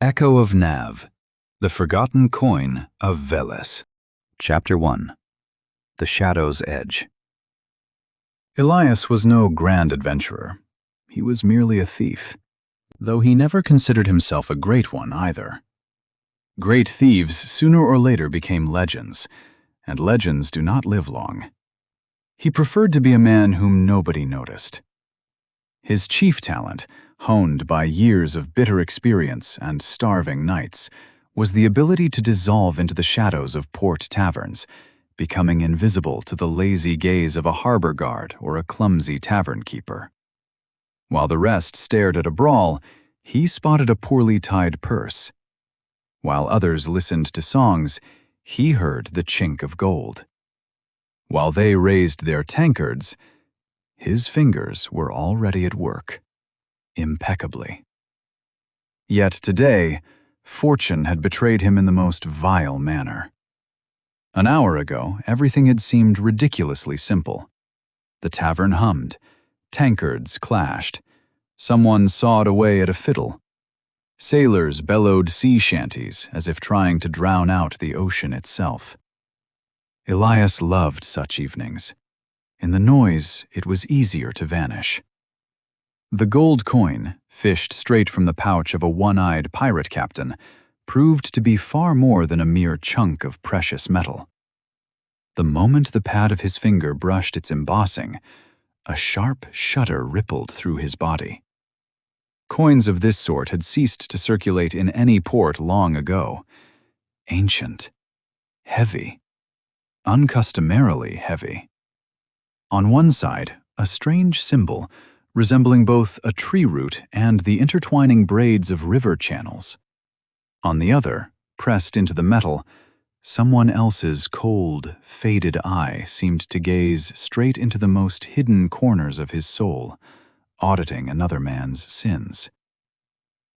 Echo of Nav, the Forgotten Coin of Veles. Chapter 1. The Shadow's Edge. Elias was no grand adventurer. He was merely a thief, though he never considered himself a great one either. Great thieves sooner or later became legends, and legends do not live long. He preferred to be a man whom nobody noticed. His chief talent, honed by years of bitter experience and starving nights, was the ability to dissolve into the shadows of port taverns, becoming invisible to the lazy gaze of a harbor guard or a clumsy tavern keeper. While the rest stared at a brawl, he spotted a poorly tied purse. While others listened to songs, he heard the chink of gold. While they raised their tankards, his fingers were already at work, impeccably. Yet today, fortune had betrayed him in the most vile manner. An hour ago, everything had seemed ridiculously simple. The tavern hummed, tankards clashed, someone sawed away at a fiddle. Sailors bellowed sea shanties as if trying to drown out the ocean itself. Elias loved such evenings. In the noise, it was easier to vanish. The gold coin, fished straight from the pouch of a one-eyed pirate captain, proved to be far more than a mere chunk of precious metal. The moment the pad of his finger brushed its embossing, a sharp shudder rippled through his body. Coins of this sort had ceased to circulate in any port long ago. Ancient, heavy, uncustomarily heavy. On one side, a strange symbol, resembling both a tree root and the intertwining braids of river channels. On the other, pressed into the metal, someone else's cold, faded eye seemed to gaze straight into the most hidden corners of his soul, auditing another man's sins.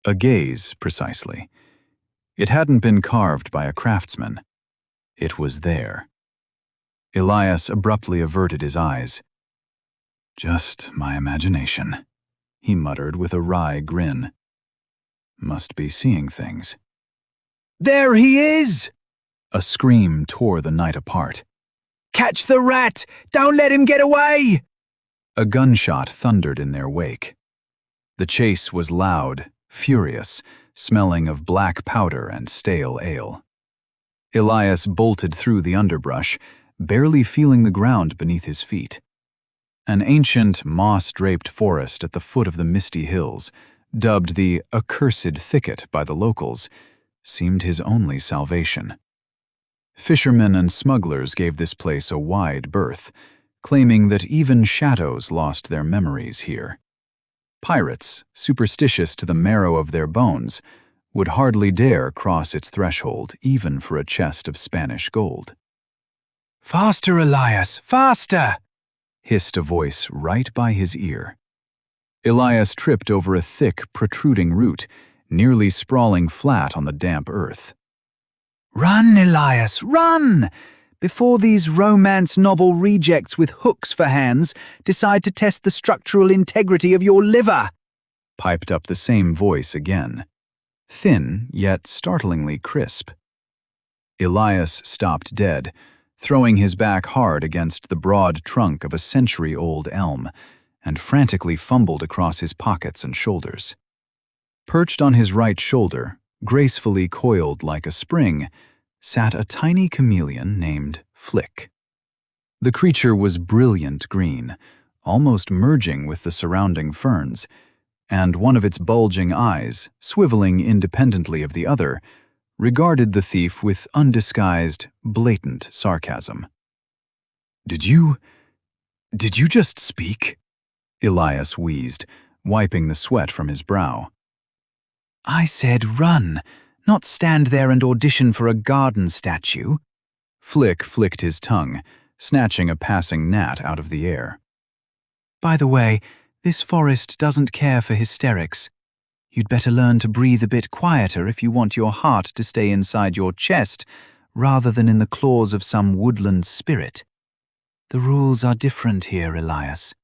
A gaze, precisely. It hadn't been carved by a craftsman. It was there. Elias abruptly averted his eyes. "Just my imagination," he muttered with a wry grin. "Must be seeing things." "There he is!" A scream tore the night apart. "Catch the rat! Don't let him get away!" A gunshot thundered in their wake. The chase was loud, furious, smelling of black powder and stale ale. Elias bolted through the underbrush, barely feeling the ground beneath his feet. An ancient, moss-draped forest at the foot of the misty hills, dubbed the Accursed Thicket by the locals, seemed his only salvation. Fishermen and smugglers gave this place a wide berth, claiming that even shadows lost their memories here. Pirates, superstitious to the marrow of their bones, would hardly dare cross its threshold even for a chest of Spanish gold. "Faster, Elias, faster!" hissed a voice right by his ear. Elias tripped over a thick, protruding root, nearly sprawling flat on the damp earth. "Run, Elias, run! Before these romance novel rejects with hooks for hands decide to test the structural integrity of your liver," piped up the same voice again, thin yet startlingly crisp. Elias stopped dead, throwing his back hard against the broad trunk of a century-old elm, and frantically fumbled across his pockets and shoulders. Perched on his right shoulder, gracefully coiled like a spring, sat a tiny chameleon named Flick. The creature was brilliant green, almost merging with the surrounding ferns, and one of its bulging eyes, swiveling independently of the other, regarded the thief with undisguised, blatant sarcasm. Did you just speak?" Elias wheezed, wiping the sweat from his brow. "I said run, not stand there and audition for a garden statue." Flick flicked his tongue, snatching a passing gnat out of the air. "By the way, this forest doesn't care for hysterics. You'd better learn to breathe a bit quieter if you want your heart to stay inside your chest, rather than in the claws of some woodland spirit. The rules are different here, Elias.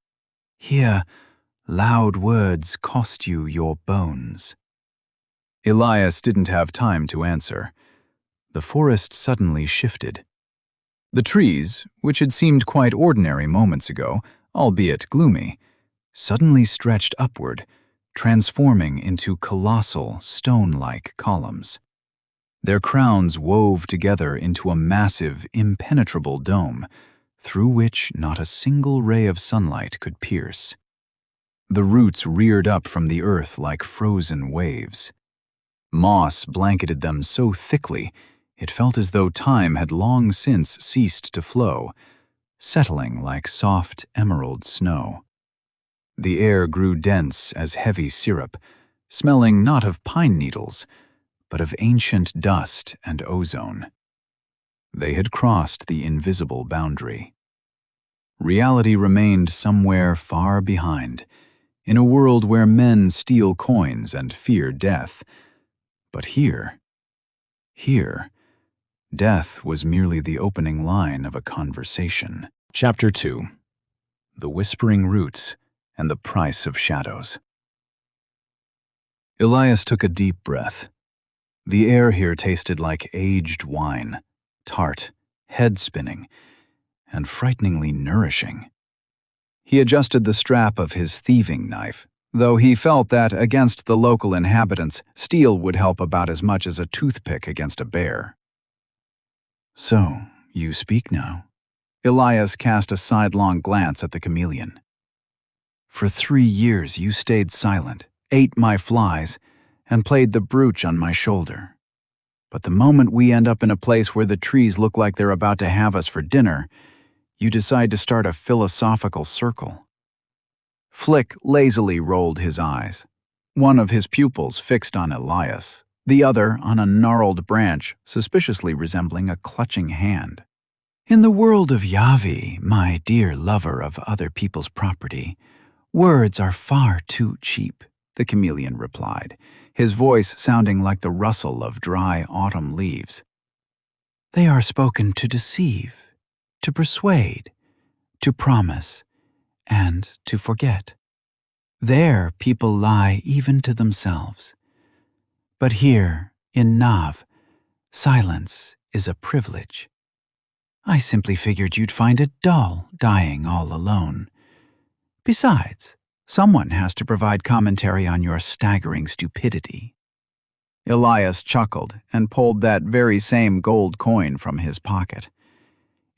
Here, loud words cost you your bones." Elias didn't have time to answer. The forest suddenly shifted. The trees, which had seemed quite ordinary moments ago, albeit gloomy, suddenly stretched upward, transforming into colossal, stone-like columns. Their crowns wove together into a massive, impenetrable dome, through which not a single ray of sunlight could pierce. The roots reared up from the earth like frozen waves. Moss blanketed them so thickly it felt as though time had long since ceased to flow, settling like soft emerald snow. The air grew dense as heavy syrup, smelling not of pine needles, but of ancient dust and ozone. They had crossed the invisible boundary. Reality remained somewhere far behind, in a world where men steal coins and fear death. But here, death was merely the opening line of a conversation. Chapter 2. The Whispering Roots and the Price of Shadows. Elias took a deep breath. The air here tasted like aged wine, tart, head-spinning, and frighteningly nourishing. He adjusted the strap of his thieving knife, though he felt that against the local inhabitants, steel would help about as much as a toothpick against a bear. "So, you speak now." Elias cast a sidelong glance at the chameleon. "For 3 years you stayed silent, ate my flies, and played the brooch on my shoulder. But the moment we end up in a place where the trees look like they're about to have us for dinner, you decide to start a philosophical circle." Flick lazily rolled his eyes, one of his pupils fixed on Elias, the other on a gnarled branch suspiciously resembling a clutching hand. "In the world of Navi, my dear lover of other people's property, words are far too cheap," the chameleon replied, his voice sounding like the rustle of dry autumn leaves. "They are spoken to deceive, to persuade, to promise, and to forget. There people lie even to themselves. But here, in Nav, silence is a privilege. I simply figured you'd find it dull, dying all alone. Besides, someone has to provide commentary on your staggering stupidity." Elias chuckled and pulled that very same gold coin from his pocket.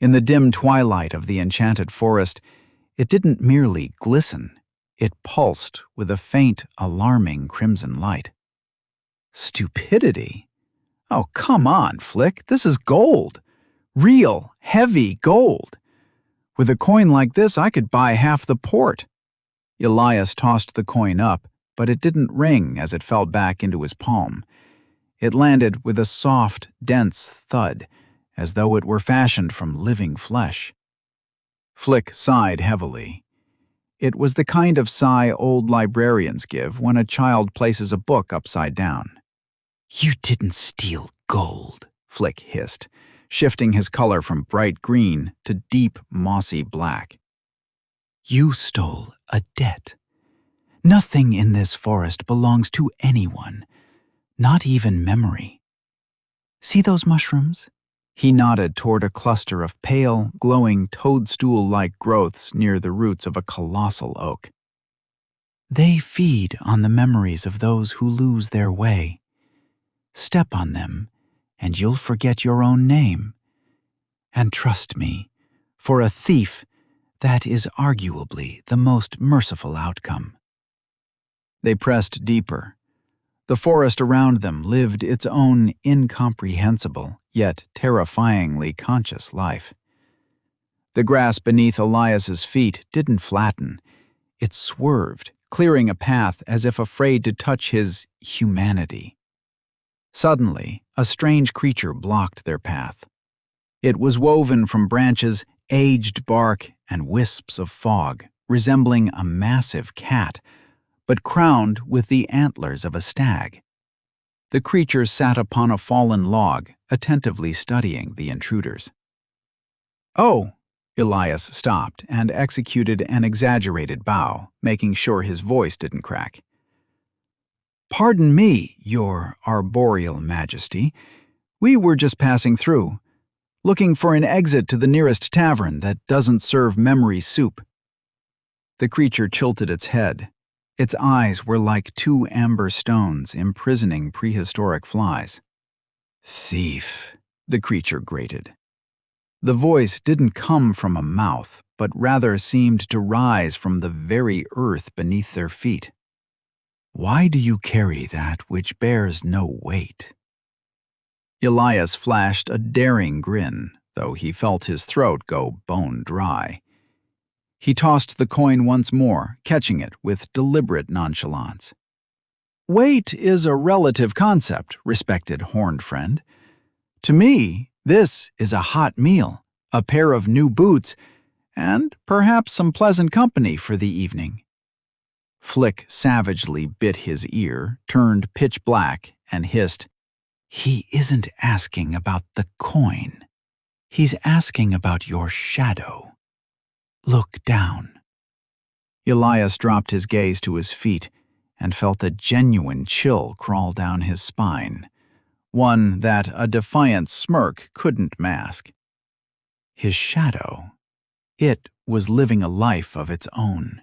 In the dim twilight of the enchanted forest, it didn't merely glisten, it pulsed with a faint, alarming crimson light. "Stupidity? Oh, come on, Flick, this is gold. Real, heavy gold. With a coin like this, I could buy half the port." Elias tossed the coin up, but it didn't ring as it fell back into his palm. It landed with a soft, dense thud, as though it were fashioned from living flesh. Flick sighed heavily. It was the kind of sigh old librarians give when a child places a book upside down. "You didn't steal gold," Flick hissed, shifting his color from bright green to deep, mossy black. "You stole a debt. Nothing in this forest belongs to anyone, not even memory. See those mushrooms?" He nodded toward a cluster of pale, glowing toadstool-like growths near the roots of a colossal oak. "They feed on the memories of those who lose their way. Step on them, and you'll forget your own name. And trust me, for a thief, that is arguably the most merciful outcome." They pressed deeper. The forest around them lived its own incomprehensible, yet terrifyingly conscious life. The grass beneath Elias's feet didn't flatten. It swerved, clearing a path as if afraid to touch his humanity. Suddenly, a strange creature blocked their path. It was woven from branches, aged bark, and wisps of fog, resembling a massive cat, but crowned with the antlers of a stag. The creature sat upon a fallen log, attentively studying the intruders. "Oh!" Elias stopped and executed an exaggerated bow, making sure his voice didn't crack. Pardon me, your arboreal majesty. We were just passing through, looking for an exit to the nearest tavern that doesn't serve memory soup. The creature tilted its head. Its eyes were like two amber stones imprisoning prehistoric flies. Thief, the creature grated. The voice didn't come from a mouth, but rather seemed to rise from the very earth beneath their feet. Why do you carry that which bears no weight? Elias flashed a daring grin, though he felt his throat go bone dry. He tossed the coin once more, catching it with deliberate nonchalance. Weight is a relative concept, respected horned friend. To me, this is a hot meal, a pair of new boots, and perhaps some pleasant company for the evening. Flick savagely bit his ear, turned pitch black, and hissed, "He isn't asking about the coin. He's asking about your shadow. Look down." Elias dropped his gaze to his feet and felt a genuine chill crawl down his spine, one that a defiant smirk couldn't mask. His shadow, it was living a life of its own.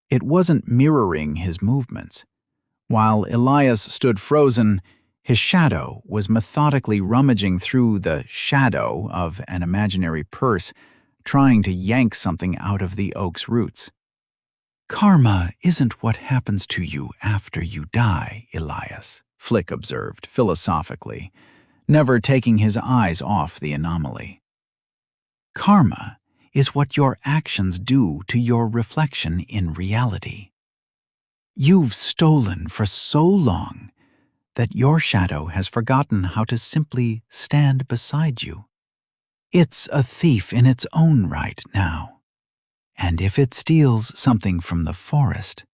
It wasn't mirroring his movements. While Elias stood frozen, his shadow was methodically rummaging through the shadow of an imaginary purse, trying to yank something out of the oak's roots. Karma isn't what happens to you after you die, Elias, Flick observed philosophically, never taking his eyes off the anomaly. Karma is what your actions do to your reflection in reality. You've stolen for so long that your shadow has forgotten how to simply stand beside you. It's a thief in its own right now. And if it steals something from the forest,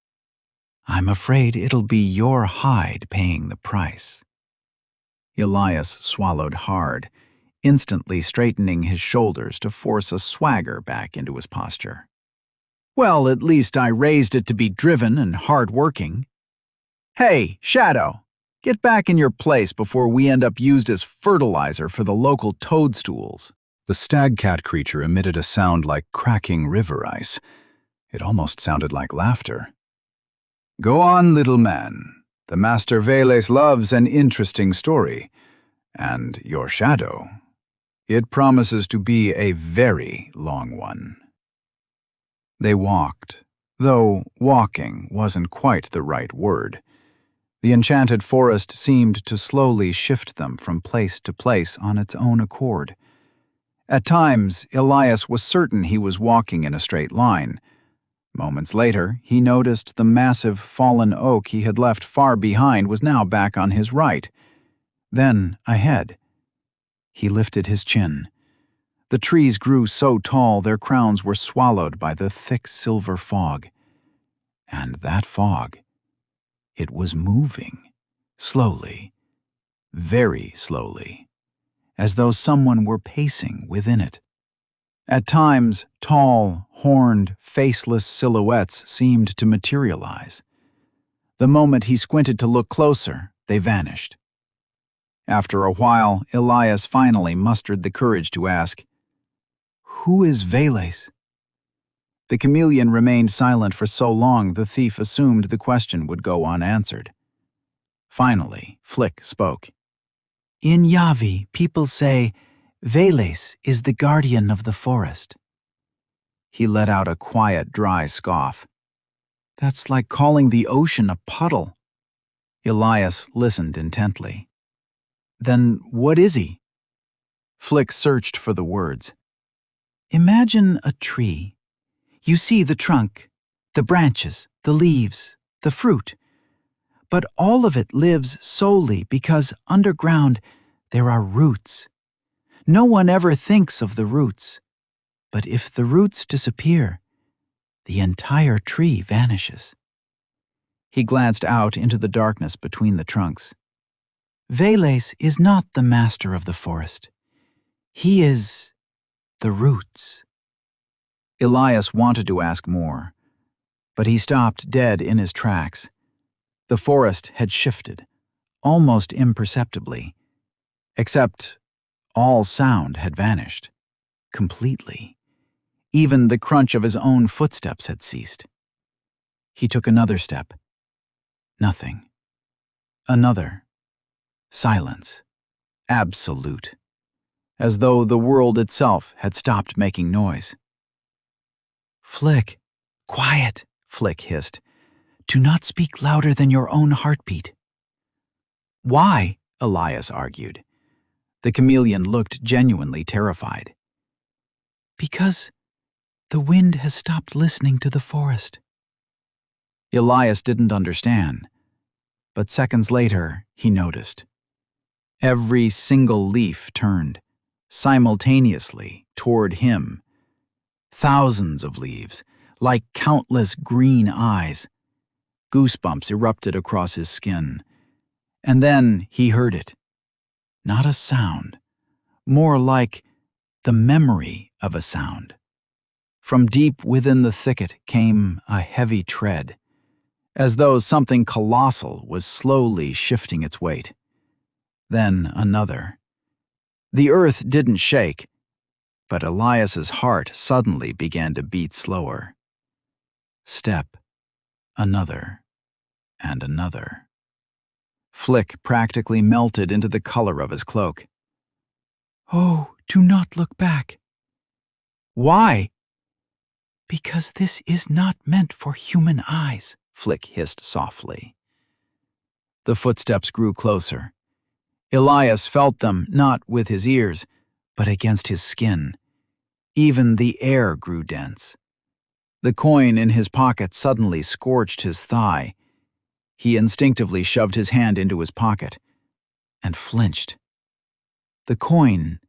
I'm afraid it'll be your hide paying the price. Elias swallowed hard, instantly straightening his shoulders to force a swagger back into his posture. Well, at least I raised it to be driven and hard-working. Hey, Shadow, get back in your place before we end up used as fertilizer for the local toadstools. The stag-cat creature emitted a sound like cracking river ice. It almost sounded like laughter. Go on, little man. The Master Veles loves an interesting story. And your shadow, it promises to be a very long one. They walked, though walking wasn't quite the right word. The enchanted forest seemed to slowly shift them from place to place on its own accord. At times, Elias was certain he was walking in a straight line. Moments later, he noticed the massive fallen oak he had left far behind was now back on his right. Then, ahead. He lifted his chin. The trees grew so tall their crowns were swallowed by the thick silver fog. And that fog, it was moving, slowly, very slowly, as though someone were pacing within it. At times, tall, horned, faceless silhouettes seemed to materialize. The moment he squinted to look closer, they vanished. After a while, Elias finally mustered the courage to ask, "Who is Veles?" The chameleon remained silent for so long the thief assumed the question would go unanswered. Finally, Flick spoke. "In Navi, people say, Veles is the guardian of the forest." He let out a quiet, dry scoff. "That's like calling the ocean a puddle." Elias listened intently. "Then what is he?" Flick searched for the words. "Imagine a tree. You see the trunk, the branches, the leaves, the fruit. But all of it lives solely because underground there are roots. No one ever thinks of the roots. But if the roots disappear, the entire tree vanishes." He glanced out into the darkness between the trunks. "Veles is not the master of the forest. He is the roots." Elias wanted to ask more, but he stopped dead in his tracks. The forest had shifted, almost imperceptibly, except all sound had vanished, completely. Even the crunch of his own footsteps had ceased. He took another step. Nothing. Another. Silence. Absolute. As though the world itself had stopped making noise. "Flick, quiet," Flick hissed. "Do not speak louder than your own heartbeat." "Why?" Elias argued. The chameleon looked genuinely terrified. "Because the wind has stopped listening to the forest." Elias didn't understand, but seconds later he noticed. Every single leaf turned, simultaneously, toward him. Thousands of leaves, like countless green eyes. Goosebumps erupted across his skin. And then he heard it. Not a sound, more like the memory of a sound. From deep within the thicket came a heavy tread, as though something colossal was slowly shifting its weight. Then another. The earth didn't shake, but Elias's heart suddenly began to beat slower. Step, another, and another. Flick practically melted into the color of his cloak. "Oh, do not look back." "Why?" "Because this is not meant for human eyes," Flick hissed softly. The footsteps grew closer. Elias felt them not with his ears, but against his skin. Even the air grew dense. The coin in his pocket suddenly scorched his thigh. He instinctively shoved his hand into his pocket and flinched. The coin,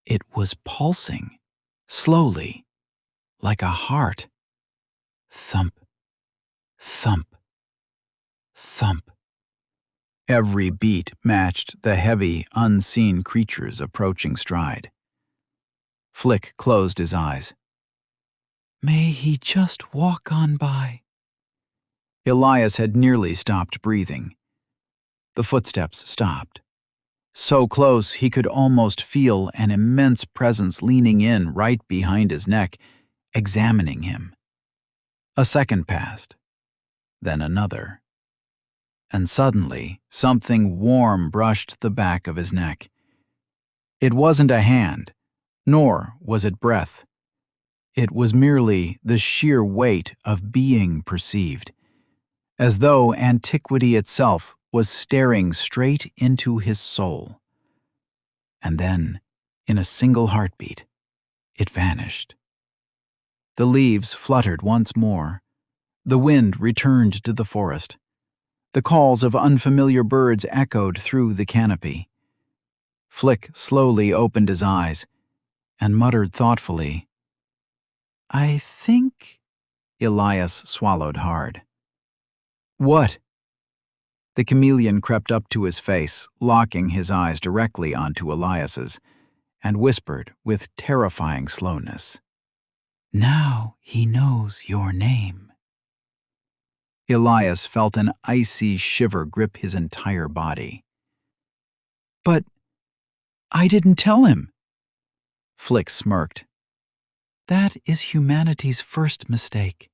it was pulsing, slowly, like a heart. Thump, thump, thump. Every beat matched the heavy, unseen creature's approaching stride. Flick closed his eyes. "May he just walk on by." Elias had nearly stopped breathing. The footsteps stopped. So close he could almost feel an immense presence leaning in right behind his neck, examining him. A second passed, then another. And suddenly, something warm brushed the back of his neck. It wasn't a hand, nor was it breath. It was merely the sheer weight of being perceived, as though antiquity itself was staring straight into his soul. And then, in a single heartbeat, it vanished. The leaves fluttered once more. The wind returned to the forest. The calls of unfamiliar birds echoed through the canopy. Flick slowly opened his eyes and muttered thoughtfully, "I think—" Elias swallowed hard. "What?" The chameleon crept up to his face, locking his eyes directly onto Elias's, and whispered with terrifying slowness, "Now he knows your name." Elias felt an icy shiver grip his entire body. "But I didn't tell him." Flick smirked. "That is humanity's first mistake.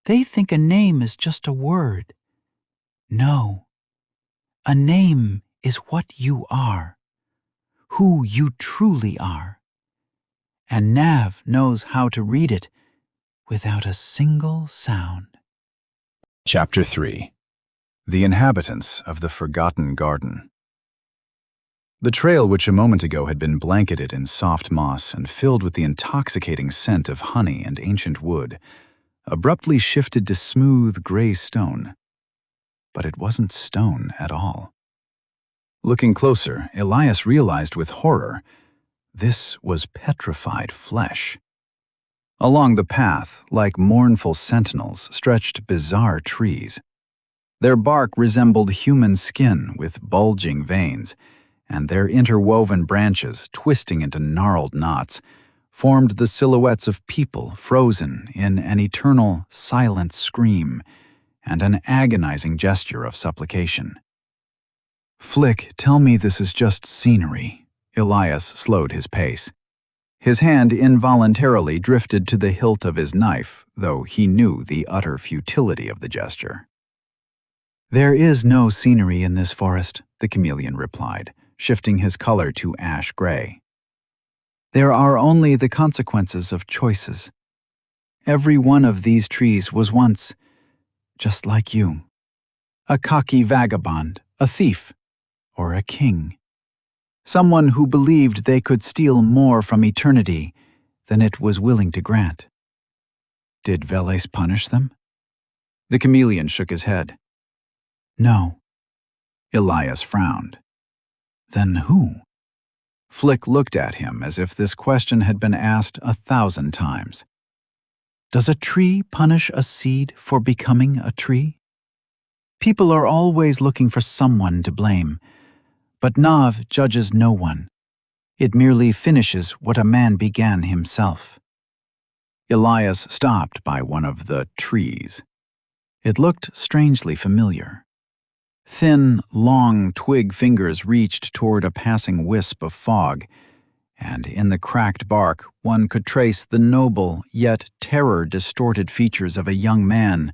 They think a name is just a word. No. A name is what you are, who you truly are. And Nav knows how to read it without a single sound." Chapter 3. The Inhabitants of the Forgotten Garden. The trail which a moment ago had been blanketed in soft moss and filled with the intoxicating scent of honey and ancient wood, abruptly shifted to smooth gray stone. But it wasn't stone at all. Looking closer, Elias realized with horror, this was petrified flesh. Along the path, like mournful sentinels, stretched bizarre trees. Their bark resembled human skin with bulging veins, and their interwoven branches, twisting into gnarled knots, formed the silhouettes of people frozen in an eternal, silent scream, and an agonizing gesture of supplication. "Flick, tell me this is just scenery." Elias slowed his pace. His hand involuntarily drifted to the hilt of his knife, though he knew the utter futility of the gesture. "There is no scenery in this forest," the chameleon replied, shifting his color to ash gray. "There are only the consequences of choices. Every one of these trees was once just like you. A cocky vagabond, a thief, or a king. Someone who believed they could steal more from eternity than it was willing to grant. Did Veles punish them?" The chameleon shook his head. "No." Elias frowned. "Then who?" Flick looked at him as if this question had been asked 1,000 times. "Does a tree punish a seed for becoming a tree? People are always looking for someone to blame, but Nav judges no one. It merely finishes what a man began himself." Elias stopped by one of the trees. It looked strangely familiar. Thin, long twig fingers reached toward a passing wisp of fog, and in the cracked bark one could trace the noble yet terror-distorted features of a young man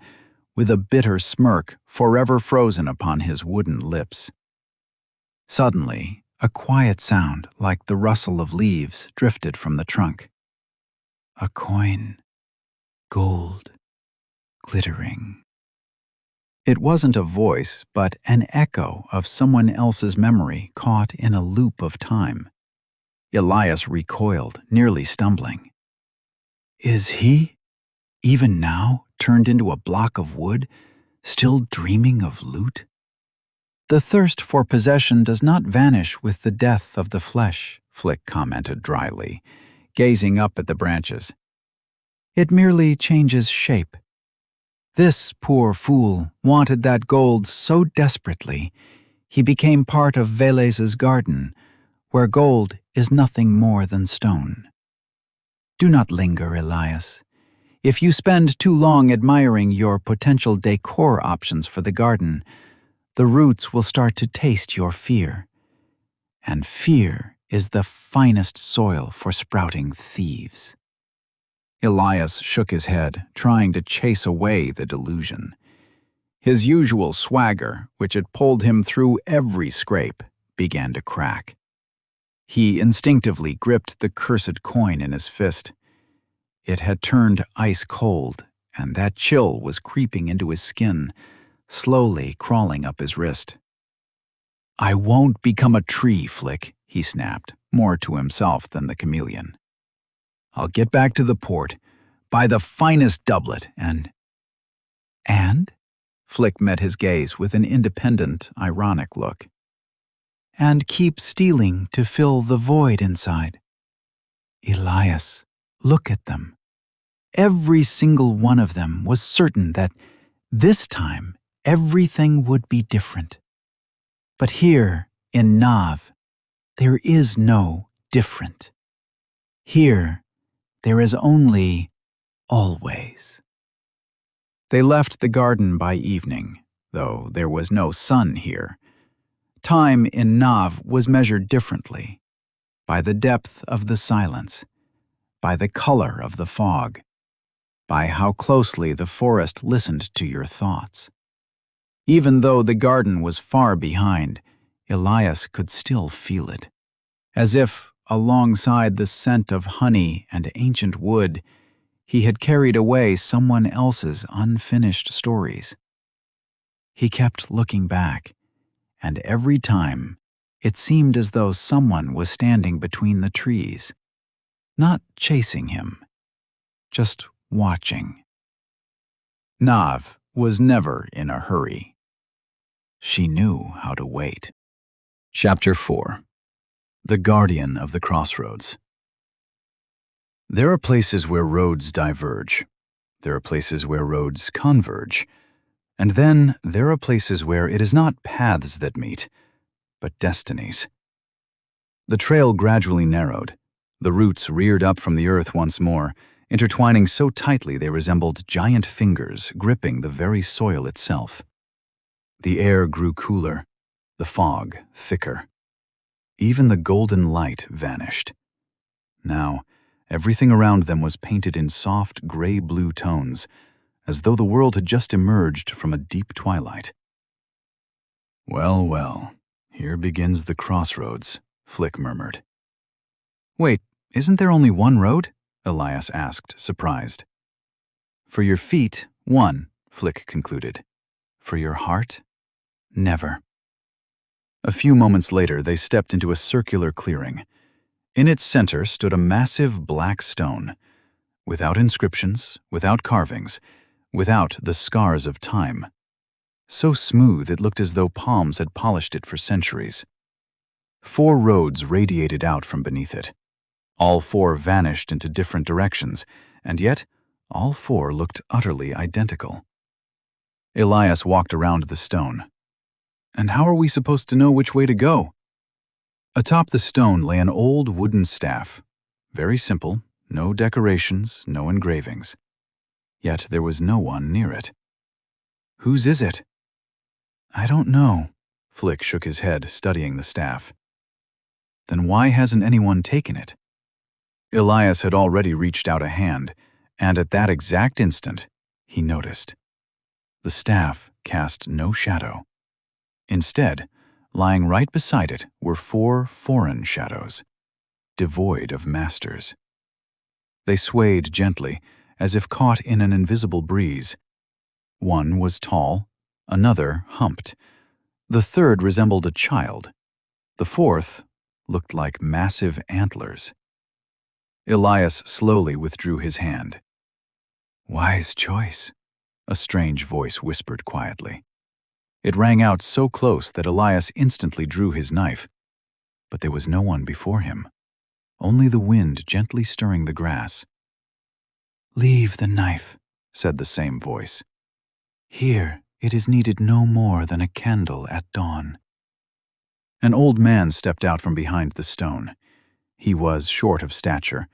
with a bitter smirk forever frozen upon his wooden lips. Suddenly, a quiet sound like the rustle of leaves drifted from the trunk. A coin, gold, glittering. It wasn't a voice, but an echo of someone else's memory caught in a loop of time. Elias recoiled, nearly stumbling. Is he, even now, turned into a block of wood, still dreaming of loot? "The thirst for possession does not vanish with the death of the flesh," Flick commented dryly, gazing up at the branches. "It merely changes shape. This poor fool wanted that gold so desperately, he became part of Veles's garden, where gold is nothing more than stone. Do not linger, Elias. If you spend too long admiring your potential decor options for the garden, the roots will start to taste your fear. And fear is the finest soil for sprouting thieves." Elias shook his head, trying to chase away the delusion. His usual swagger, which had pulled him through every scrape, began to crack. He instinctively gripped the cursed coin in his fist. It had turned ice cold, and that chill was creeping into his skin, slowly crawling up his wrist. "I won't become a tree, Flick," he snapped, more to himself than the chameleon. "I'll get back to the port, buy the finest doublet, and—" "And?" Flick met his gaze with an independent, ironic look. "And keep stealing to fill the void inside. Elias, look at them. Every single one of them was certain that this time everything would be different. But here, in Nav, there is no different. Here, there is only always." They left the garden by evening, though there was no sun here. Time in Nav was measured differently, by the depth of the silence, by the color of the fog, by how closely the forest listened to your thoughts. Even though the garden was far behind, Elias could still feel it, as if, alongside the scent of honey and ancient wood, he had carried away someone else's unfinished stories. He kept looking back, and every time it seemed as though someone was standing between the trees, not chasing him, just watching. Nav was never in a hurry. She knew how to wait. Chapter 4. The Guardian of the Crossroads. There are places where roads diverge. There are places where roads converge. And then there are places where it is not paths that meet, but destinies. The trail gradually narrowed. The roots reared up from the earth once more, intertwining so tightly they resembled giant fingers gripping the very soil itself. The air grew cooler, the fog thicker. Even the golden light vanished. Now, everything around them was painted in soft gray-blue tones, as though the world had just emerged from a deep twilight. "Well, well, here begins the crossroads," Flick murmured. "Wait, isn't there only one road?" Elias asked, surprised. "For your feet, one," Flick concluded. "For your heart, never." A few moments later, they stepped into a circular clearing. In its center stood a massive black stone, without inscriptions, without carvings, without the scars of time. So smooth it looked as though palms had polished it for centuries. 4 roads radiated out from beneath it. All 4 vanished into different directions, and yet all 4 looked utterly identical. Elias walked around the stone. "And how are we supposed to know which way to go?" Atop the stone lay an old wooden staff. Very simple, no decorations, no engravings. Yet there was no one near it. "Whose is it?" "I don't know." Flick shook his head, studying the staff. "Then why hasn't anyone taken it?" Elias had already reached out a hand, and at that exact instant, he noticed. The staff cast no shadow. Instead, lying right beside it were 4 foreign shadows, devoid of masters. They swayed gently, as if caught in an invisible breeze. One was tall, another humped. The third resembled a child. The fourth looked like massive antlers. Elias slowly withdrew his hand. "Wise choice," a strange voice whispered quietly. It rang out so close that Elias instantly drew his knife. But there was no one before him, only the wind gently stirring the grass. "Leave the knife," said the same voice. "Here it is needed no more than a candle at dawn." An old man stepped out from behind the stone. He was short of stature,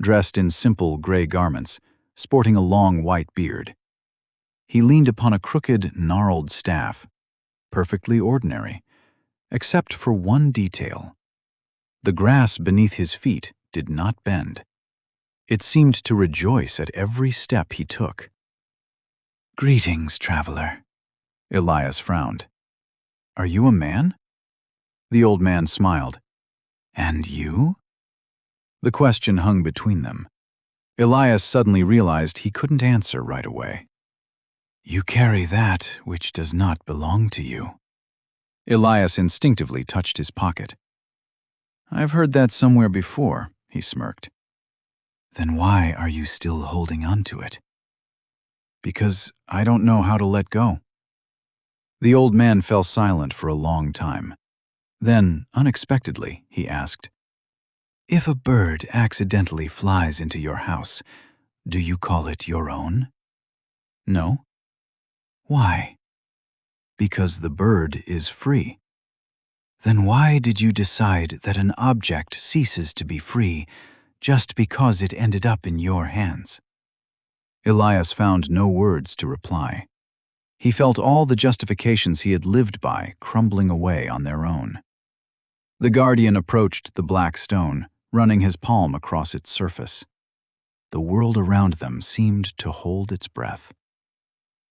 dressed in simple gray garments, sporting a long white beard. He leaned upon a crooked, gnarled staff, perfectly ordinary, except for one detail. The grass beneath his feet did not bend. It seemed to rejoice at every step he took. "Greetings, traveler." Elias frowned. "Are you a man?" The old man smiled. "And you?" The question hung between them. Elias suddenly realized he couldn't answer right away. "You carry that which does not belong to you." Elias instinctively touched his pocket. "I've heard that somewhere before," he smirked. "Then why are you still holding on to it?" "Because I don't know how to let go." The old man fell silent for a long time. Then, unexpectedly, he asked, "If a bird accidentally flies into your house, do you call it your own?" "No." "Why?" "Because the bird is free." "Then why did you decide that an object ceases to be free just because it ended up in your hands?" Elias found no words to reply. He felt all the justifications he had lived by crumbling away on their own. The guardian approached the black stone, running his palm across its surface. The world around them seemed to hold its breath.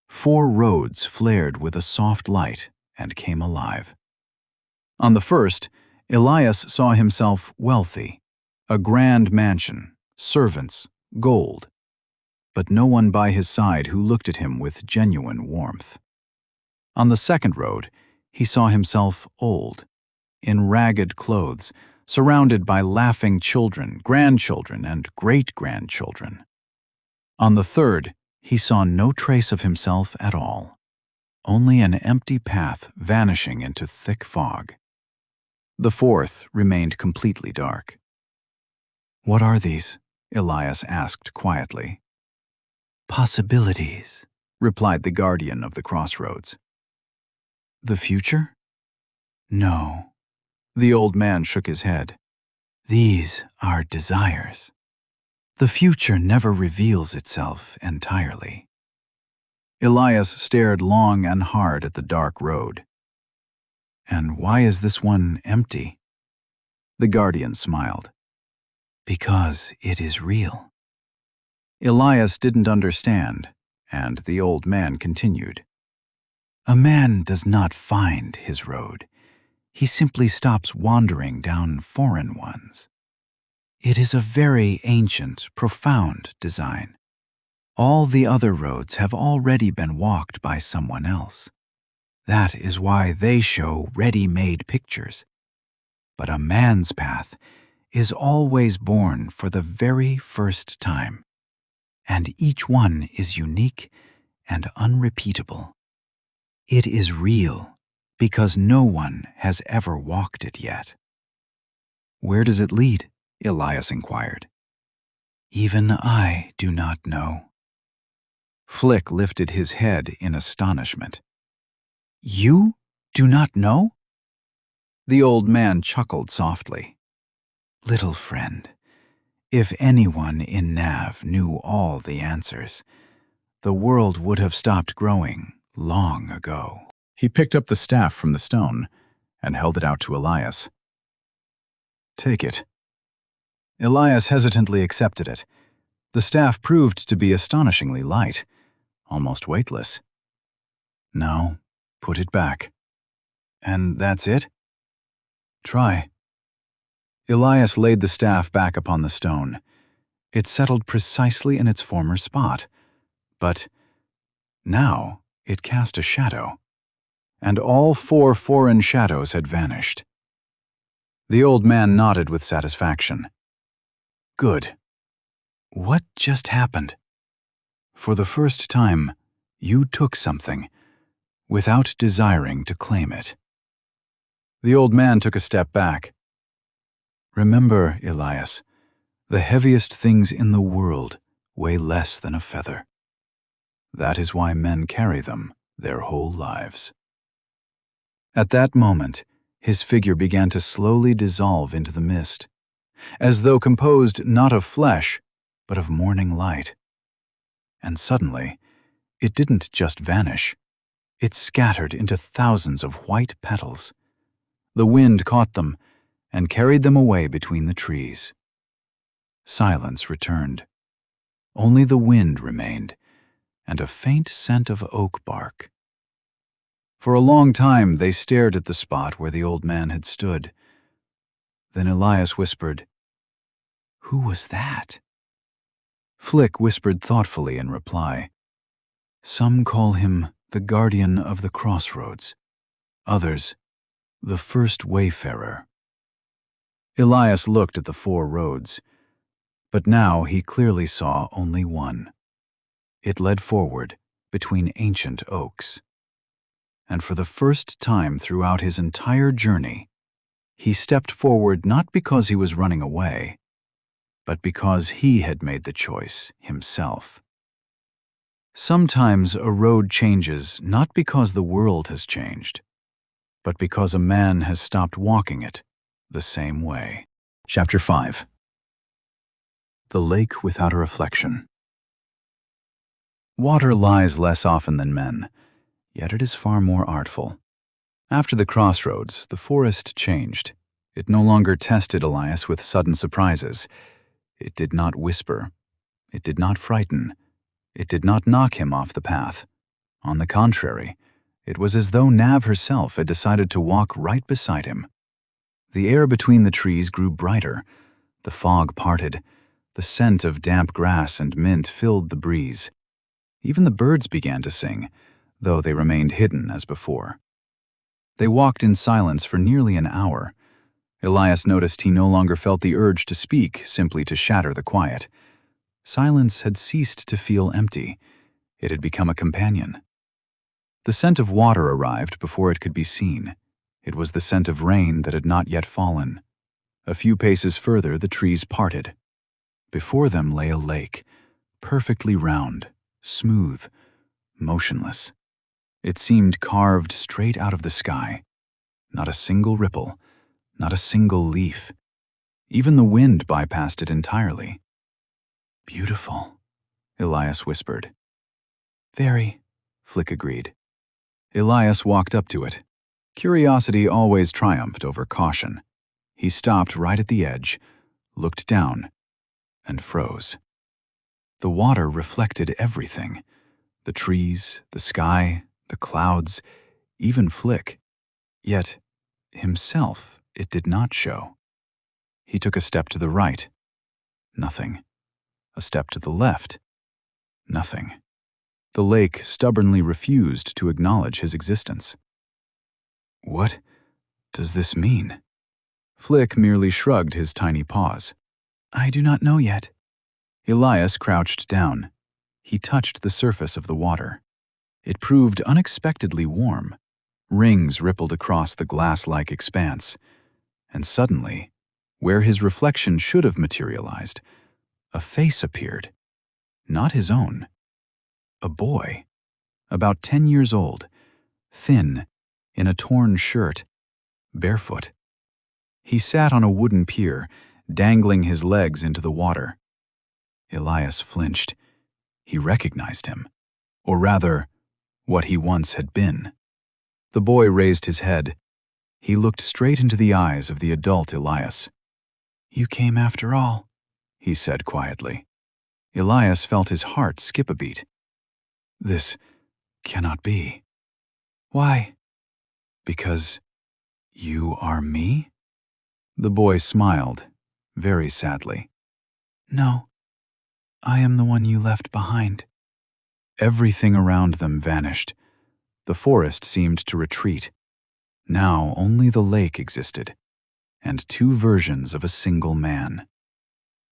4 roads flared with a soft light and came alive. On the first, Elias saw himself wealthy, a grand mansion, servants, gold, but no one by his side who looked at him with genuine warmth. On the second road, he saw himself old, in ragged clothes, surrounded by laughing children, grandchildren, and great-grandchildren. On the third, he saw no trace of himself at all, only an empty path vanishing into thick fog. The fourth remained completely dark. "What are these?" Elias asked quietly. "Possibilities," replied the guardian of the crossroads. "The future?" "No." The old man shook his head. "These are desires." The future never reveals itself entirely. Elias stared long and hard at the dark road. And why is this one empty? The guardian smiled. Because it is real. Elias didn't understand, and the old man continued. A man does not find his road. He simply stops wandering down foreign ones. It is a very ancient, profound design. All the other roads have already been walked by someone else. That is why they show ready-made pictures. But a man's path is always born for the very first time, and each one is unique and unrepeatable. It is real because no one has ever walked it yet. Where does it lead? Elias inquired. Even I do not know. Flick lifted his head in astonishment. You do not know? The old man chuckled softly. Little friend, if anyone in Nav knew all the answers, the world would have stopped growing long ago. He picked up the staff from the stone and held it out to Elias. Take it. Elias hesitantly accepted it. The staff proved to be astonishingly light, almost weightless. Now, put it back. And that's it? Try. Elias laid the staff back upon the stone. It settled precisely in its former spot, but now it cast a shadow, and all 4 foreign shadows had vanished. The old man nodded with satisfaction. Good. What just happened? For the first time, you took something without desiring to claim it. The old man took a step back. Remember, Elias, the heaviest things in the world weigh less than a feather. That is why men carry them their whole lives. At that moment, his figure began to slowly dissolve into the mist, as though composed not of flesh, but of morning light. And suddenly, it didn't just vanish. It scattered into thousands of white petals. The wind caught them and carried them away between the trees. Silence returned. Only the wind remained, and a faint scent of oak bark. For a long time they stared at the spot where the old man had stood. Then Elias whispered, "Who was that?" Flick whispered thoughtfully in reply, "Some call him the guardian of the crossroads. Others, the first wayfarer." Elias looked at the 4 roads, but now he clearly saw only one. It led forward between ancient oaks. And for the first time throughout his entire journey, he stepped forward not because he was running away, but because he had made the choice himself. Sometimes a road changes not because the world has changed, but because a man has stopped walking it the same way. Chapter 5. The Lake Without a Reflection. Water lies less often than men, yet it is far more artful. After the crossroads, the forest changed. It no longer tested Elias with sudden surprises. It did not whisper. It did not frighten. It did not knock him off the path. On the contrary, it was as though Nav herself had decided to walk right beside him. The air between the trees grew brighter. The fog parted. The scent of damp grass and mint filled the breeze. Even the birds began to sing, though they remained hidden as before. They walked in silence for nearly an hour. Elias noticed he no longer felt the urge to speak simply to shatter the quiet. Silence had ceased to feel empty. It had become a companion. The scent of water arrived before it could be seen. It was the scent of rain that had not yet fallen. A few paces further, the trees parted. Before them lay a lake, perfectly round, smooth, motionless. It seemed carved straight out of the sky. Not a single ripple, not a single leaf. Even the wind bypassed it entirely. Beautiful, Elias whispered. Very, Flick agreed. Elias walked up to it. Curiosity always triumphed over caution. He stopped right at the edge, looked down, and froze. The water reflected everything: the trees, the sky, the clouds, even Flick. Yet, himself it did not show. He took a step to the right. Nothing. A step to the left. Nothing. The lake stubbornly refused to acknowledge his existence. What does this mean? Flick merely shrugged his tiny paws. I do not know yet. Elias crouched down. He touched the surface of the water. It proved unexpectedly warm. Rings rippled across the glass-like expanse. And suddenly, where his reflection should have materialized, a face appeared. Not his own. A boy, about 10 years old, thin, in a torn shirt, barefoot. He sat on a wooden pier, dangling his legs into the water. Elias flinched. He recognized him, or rather, what he once had been. The boy raised his head. He looked straight into the eyes of the adult Elias. You came after all, he said quietly. Elias felt his heart skip a beat. This cannot be. Why? Because you are me? The boy smiled, very sadly. No, I am the one you left behind. Everything around them vanished. The forest seemed to retreat. Now only the lake existed, and two versions of a single man.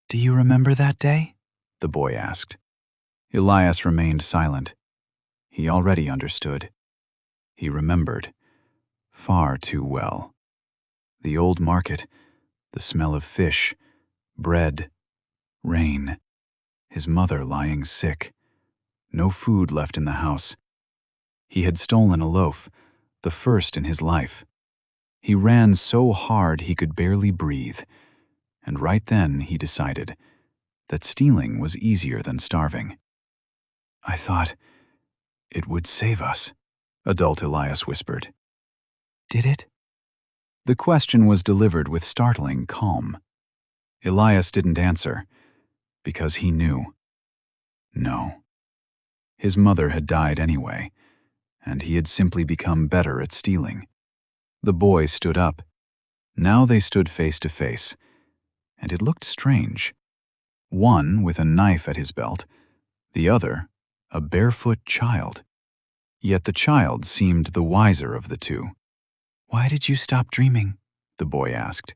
Do you remember that day? The boy asked. Elias remained silent. He already understood. He remembered. Far too well. The old market, the smell of fish, bread, rain, his mother lying sick, no food left in the house. He had stolen a loaf, the first in his life. He ran so hard he could barely breathe, and right then he decided that stealing was easier than starving. I thought it would save us, adult Elias whispered. Did it? The question was delivered with startling calm. Elias didn't answer, because he knew. No. His mother had died anyway, and he had simply become better at stealing. The boy stood up. Now they stood face to face, and it looked strange. One with a knife at his belt, the other a barefoot child. Yet the child seemed the wiser of the two. Why did you stop dreaming? The boy asked.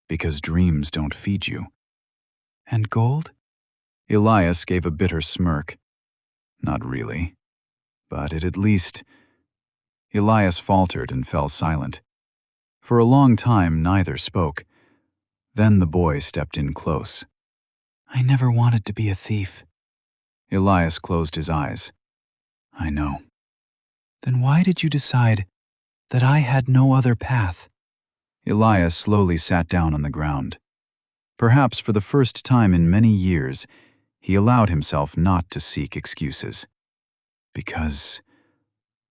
Because dreams don't feed you. And gold? Elias gave a bitter smirk. Not really, but it at least... Elias faltered and fell silent. For a long time neither spoke. Then the boy stepped in close. I never wanted to be a thief. Elias closed his eyes. I know. Then why did you decide that I had no other path? Elias slowly sat down on the ground. Perhaps for the first time in many years, he allowed himself not to seek excuses. Because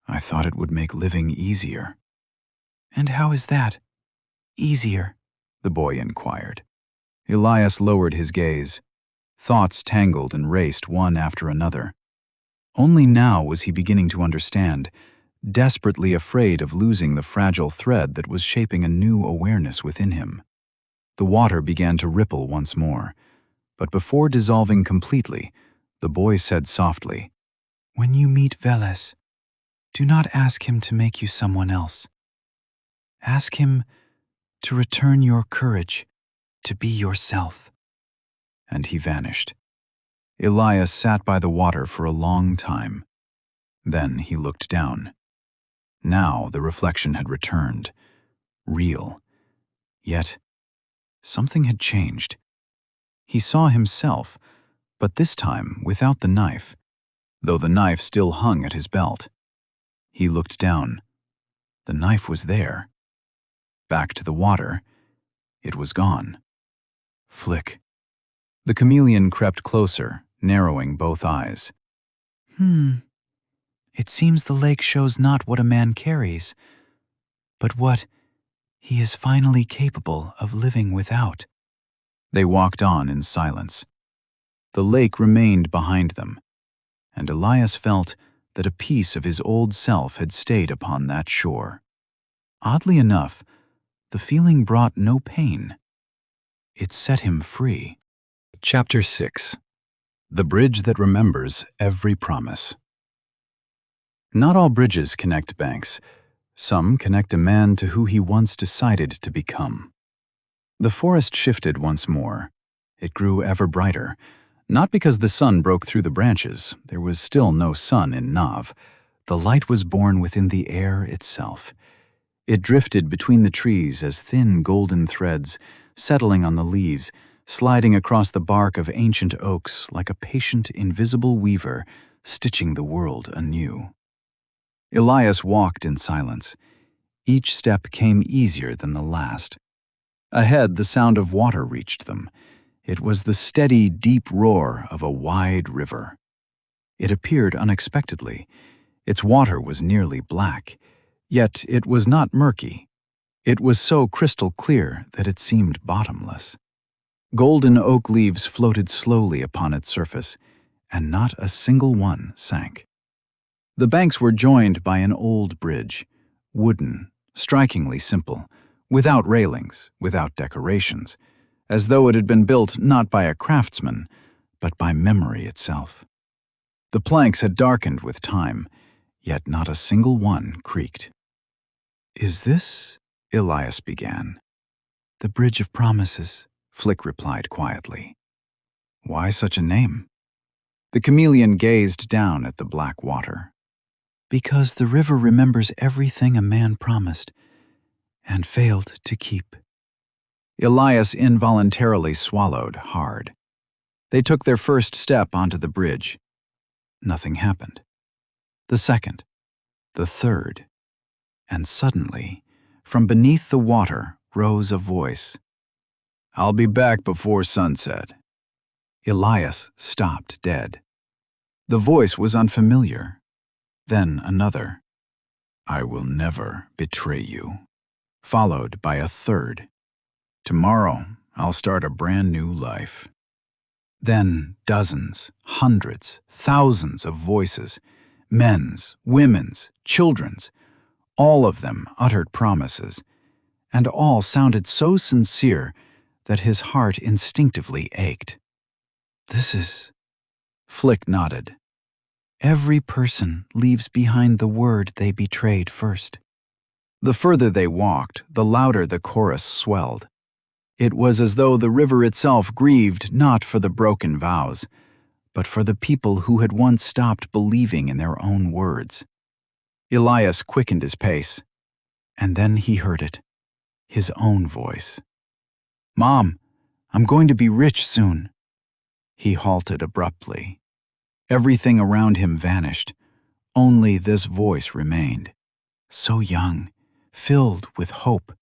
I thought it would make living easier. And how is that? Easier? The boy inquired. Elias lowered his gaze. Thoughts tangled and raced one after another. Only now was he beginning to understand, desperately afraid of losing the fragile thread that was shaping a new awareness within him. The water began to ripple once more, but before dissolving completely, the boy said softly, When you meet Veles, do not ask him to make you someone else. Ask him to return your courage, to be yourself. And he vanished. Elias sat by the water for a long time. Then he looked down. Now the reflection had returned, real. Yet, something had changed. He saw himself, but this time without the knife, though the knife still hung at his belt. He looked down. The knife was there. Back to the water, it was gone. Flick. The chameleon crept closer, narrowing both eyes. It seems the lake shows not what a man carries, but what he is finally capable of living without. They walked on in silence. The lake remained behind them, and Elias felt that a piece of his old self had stayed upon that shore. Oddly enough, the feeling brought no pain. It set him free. Chapter 6. The Bridge That Remembers Every Promise. Not all bridges connect banks. Some connect a man to who he once decided to become. The forest shifted once more. It grew ever brighter. Not because the sun broke through the branches. There was still no sun in Nav. The light was born within the air itself. It drifted between the trees as thin golden threads, settling on the leaves, sliding across the bark of ancient oaks like a patient, invisible weaver stitching the world anew. Elias walked in silence. Each step came easier than the last. Ahead, the sound of water reached them. It was the steady, deep roar of a wide river. It appeared unexpectedly. Its water was nearly black, yet it was not murky. It was so crystal clear that it seemed bottomless. Golden oak leaves floated slowly upon its surface, and not a single one sank. The banks were joined by an old bridge, wooden, strikingly simple, without railings, without decorations, as though it had been built not by a craftsman, but by memory itself. The planks had darkened with time, yet not a single one creaked. "Is this," Elias began. "The Bridge of Promises," Flick replied quietly. Why such a name? The chameleon gazed down at the black water. "Because the river remembers everything a man promised and failed to keep." Elias involuntarily swallowed hard. They took their first step onto the bridge. Nothing happened. The second, the third, and suddenly, from beneath the water rose a voice. "I'll be back before sunset." Elias stopped dead. The voice was unfamiliar. Then another. "I will never betray you," followed by a third. "Tomorrow, I'll start a brand new life." Then dozens, hundreds, thousands of voices, men's, women's, children's, all of them uttered promises, and all sounded so sincere that his heart instinctively ached. "This is..." Flick nodded. "Every person leaves behind the word they betrayed first." The further they walked, the louder the chorus swelled. It was as though the river itself grieved not for the broken vows, but for the people who had once stopped believing in their own words. Elias quickened his pace, and then he heard it, his own voice. "Mom, I'm going to be rich soon." He halted abruptly. Everything around him vanished. Only this voice remained, so young, filled with hope.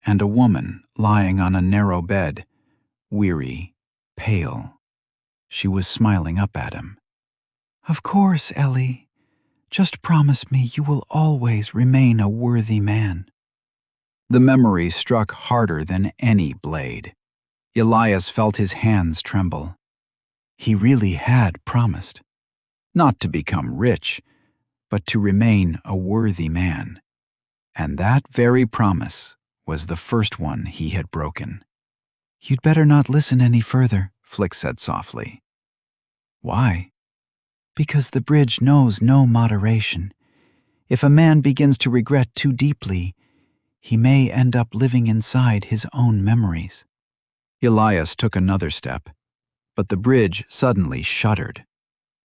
And a woman lying on a narrow bed, weary, pale. She was smiling up at him. "Of course, Ellie. Just promise me you will always remain a worthy man." The memory struck harder than any blade. Elias felt his hands tremble. He really had promised. Not to become rich, but to remain a worthy man. And that very promise was the first one he had broken. "You'd better not listen any further," Flick said softly. "Why?" "Because the bridge knows no moderation. If a man begins to regret too deeply, he may end up living inside his own memories." Elias took another step, but the bridge suddenly shuddered.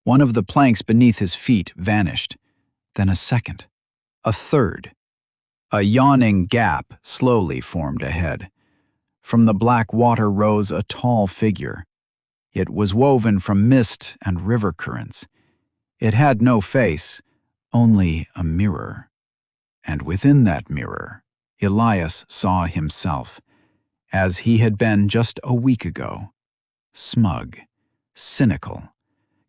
One of the planks beneath his feet vanished, then a second, a third. A yawning gap slowly formed ahead. From the black water rose a tall figure. It was woven from mist and river currents. It had no face, only a mirror. And within that mirror, Elias saw himself, as he had been just a week ago. smug, cynical,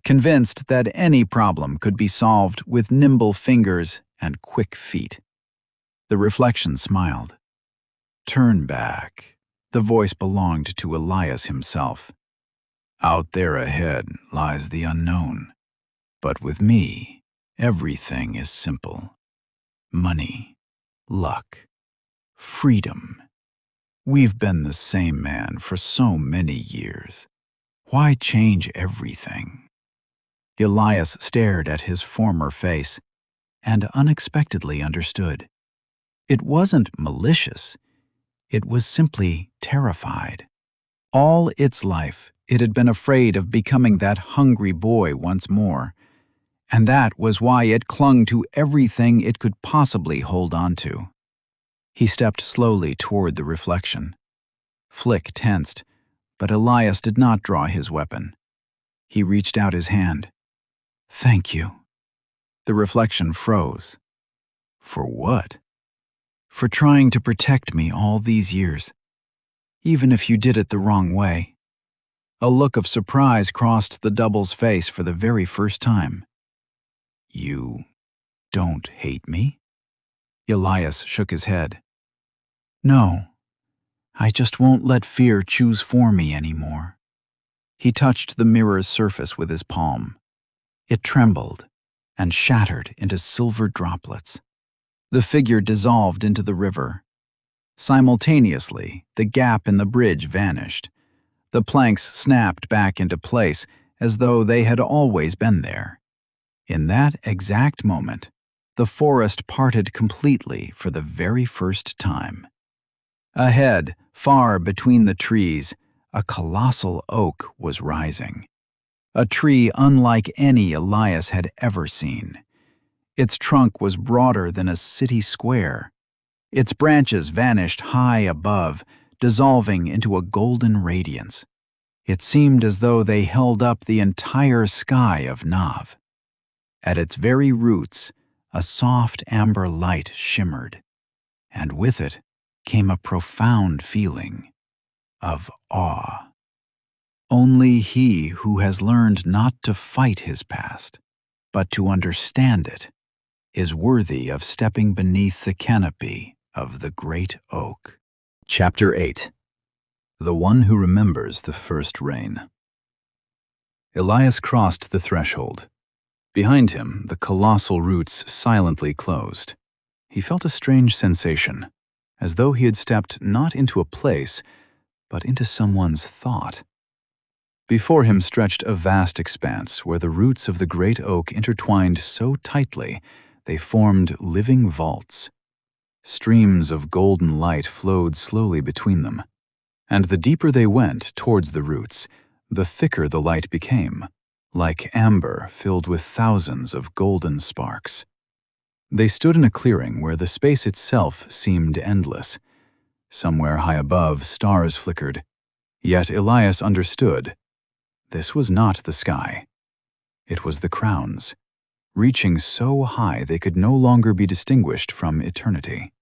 convinced that any problem could be solved with nimble fingers and quick feet. The reflection smiled. "Turn back." The voice belonged to Elias himself. "Out there ahead lies the unknown. But with me, everything is simple. Money, luck, freedom. We've been the same man for so many years. Why change everything?" Elias stared at his former face and unexpectedly understood. It wasn't malicious. It was simply terrified. All its life, it had been afraid of becoming that hungry boy once more, and that was why it clung to everything it could possibly hold on to. He stepped slowly toward the reflection. Flick tensed, but Elias did not draw his weapon. He reached out his hand. "Thank you." The reflection froze. "For what?" "For trying to protect me all these years, even if you did it the wrong way." A look of surprise crossed the double's face for the very first time. "You don't hate me?" Elias shook his head. "No, I just won't let fear choose for me anymore." He touched the mirror's surface with his palm. It trembled and shattered into silver droplets. The figure dissolved into the river. Simultaneously, the gap in the bridge vanished. The planks snapped back into place as though they had always been there. In that exact moment, the forest parted completely for the very first time. Ahead, far between the trees, a colossal oak was rising. A tree unlike any Elias had ever seen. Its trunk was broader than a city square. Its branches vanished high above, dissolving into a golden radiance. It seemed as though they held up the entire sky of Nav. At its very roots, a soft amber light shimmered, and with it came a profound feeling of awe. Only he who has learned not to fight his past, but to understand it, is worthy of stepping beneath the canopy of the great oak. Chapter 8. The One Who Remembers the First Rain. Elias crossed the threshold. Behind him, the colossal roots silently closed. He felt a strange sensation, as though he had stepped not into a place, but into someone's thought. Before him stretched a vast expanse where the roots of the great oak intertwined so tightly they formed living vaults. Streams of golden light flowed slowly between them, and the deeper they went towards the roots, the thicker the light became, like amber filled with thousands of golden sparks. They stood in a clearing where the space itself seemed endless. Somewhere high above, stars flickered. Yet Elias understood. This was not the sky. It was the crowns, reaching so high they could no longer be distinguished from eternity.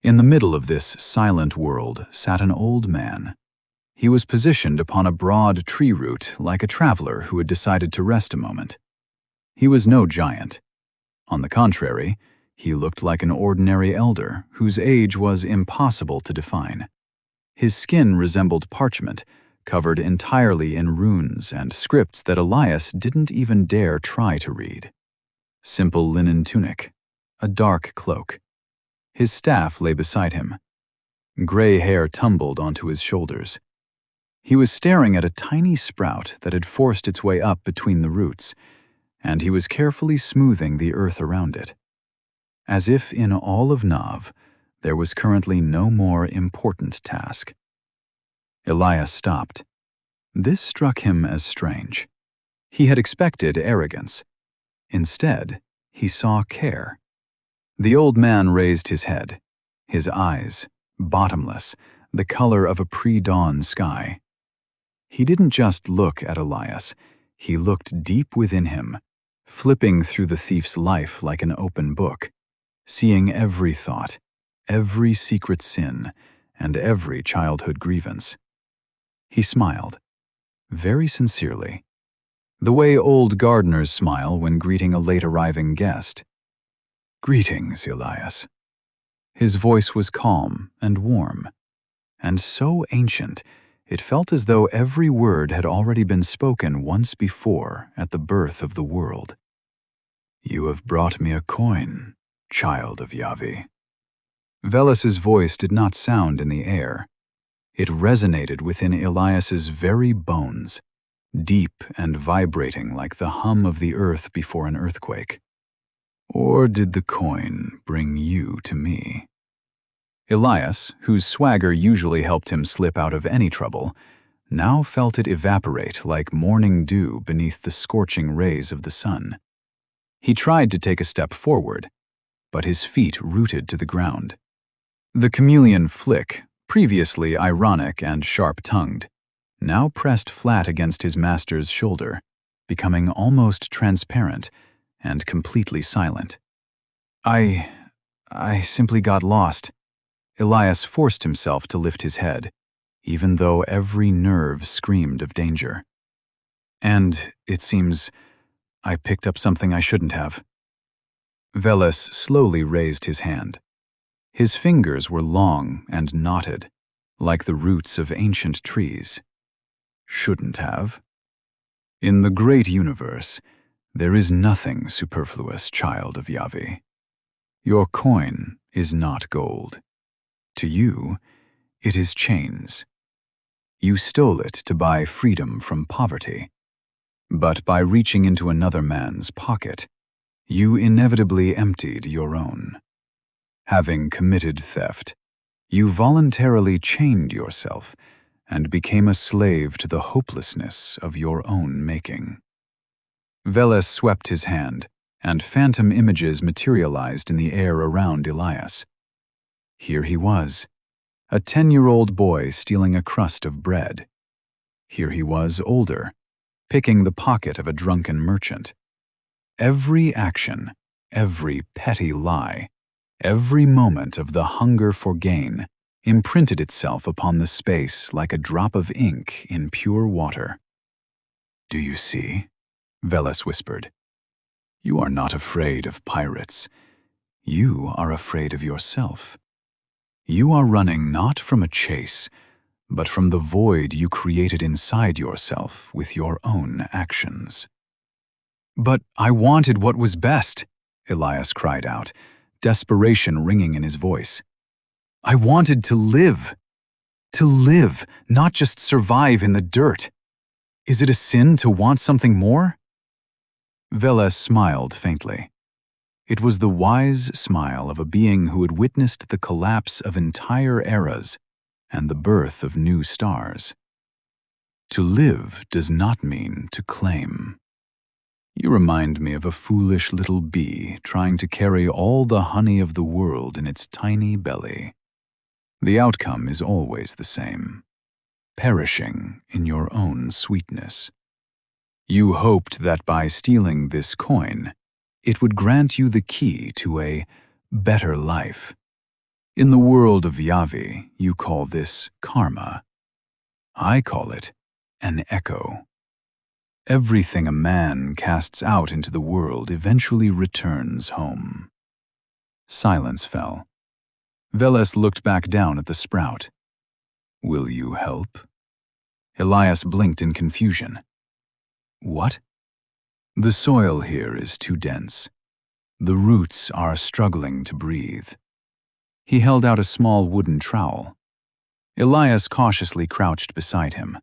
In the middle of this silent world sat an old man. He was positioned upon a broad tree root like a traveler who had decided to rest a moment. He was no giant. On the contrary, he looked like an ordinary elder whose age was impossible to define. His skin resembled parchment, covered entirely in runes and scripts that Elias didn't even dare try to read. Simple linen tunic, a dark cloak. His staff lay beside him. Gray hair tumbled onto his shoulders. He was staring at a tiny sprout that had forced its way up between the roots, and he was carefully smoothing the earth around it. As if in all of Nav, there was currently no more important task. Elias stopped. This struck him as strange. He had expected arrogance. Instead, he saw care. The old man raised his head, his eyes, bottomless, the color of a pre-dawn sky. He didn't just look at Elias, he looked deep within him, flipping through the thief's life like an open book, seeing every thought, every secret sin, and every childhood grievance. He smiled. very sincerely, the way old gardeners smile when greeting a late-arriving guest. "Greetings, Elias." His voice was calm and warm, and so ancient it felt as though every word had already been spoken once before at the birth of the world. "You have brought me a coin, child of Yavi." Veles's voice did not sound in the air. It resonated within Elias's very bones, deep and vibrating like the hum of the earth before an earthquake. "Or did the coin bring you to me?" Elias, whose swagger usually helped him slip out of any trouble, now felt it evaporate like morning dew beneath the scorching rays of the sun. He tried to take a step forward, but his feet rooted to the ground. The chameleon Flick, previously ironic and sharp-tongued, now pressed flat against his master's shoulder, becoming almost transparent and completely silent. I simply got lost." Elias forced himself to lift his head, even though every nerve screamed of danger. "And, it seems, I picked up something I shouldn't have." Veles slowly raised his hand. His fingers were long and knotted, like the roots of ancient trees. "Shouldn't have? In the great universe, there is nothing superfluous, child of Yavi. Your coin is not gold. To you, it is chains. You stole it to buy freedom from poverty. But by reaching into another man's pocket, you inevitably emptied your own. Having committed theft, you voluntarily chained yourself and became a slave to the hopelessness of your own making." Veles swept his hand, and phantom images materialized in the air around Elias. Here he was, a 10-year-old boy stealing a crust of bread. Here he was, older, picking the pocket of a drunken merchant. Every action, every petty lie, every moment of the hunger for gain imprinted itself upon the space like a drop of ink in pure water. "Do you see?" Veles whispered. "You are not afraid of pirates. You are afraid of yourself. You are running not from a chase, but from the void you created inside yourself with your own actions." "But I wanted what was best," Elias cried out, desperation ringing in his voice. "I wanted to live. To live, not just survive in the dirt. Is it a sin to want something more?" Veles smiled faintly. It was the wise smile of a being who had witnessed the collapse of entire eras and the birth of new stars. To live does not mean to claim. You remind me of a foolish little bee trying to carry all the honey of the world in its tiny belly. The outcome is always the same, perishing in your own sweetness. You hoped that by stealing this coin, it would grant you the key to a better life. In the world of Yavi, you call this karma. I call it an echo. Everything a man casts out into the world eventually returns home. Silence fell. Veles looked back down at the sprout. "Will you help?" Elias blinked in confusion. "What?" "The soil here is too dense. The roots are struggling to breathe." He held out a small wooden trowel. Elias cautiously crouched beside him.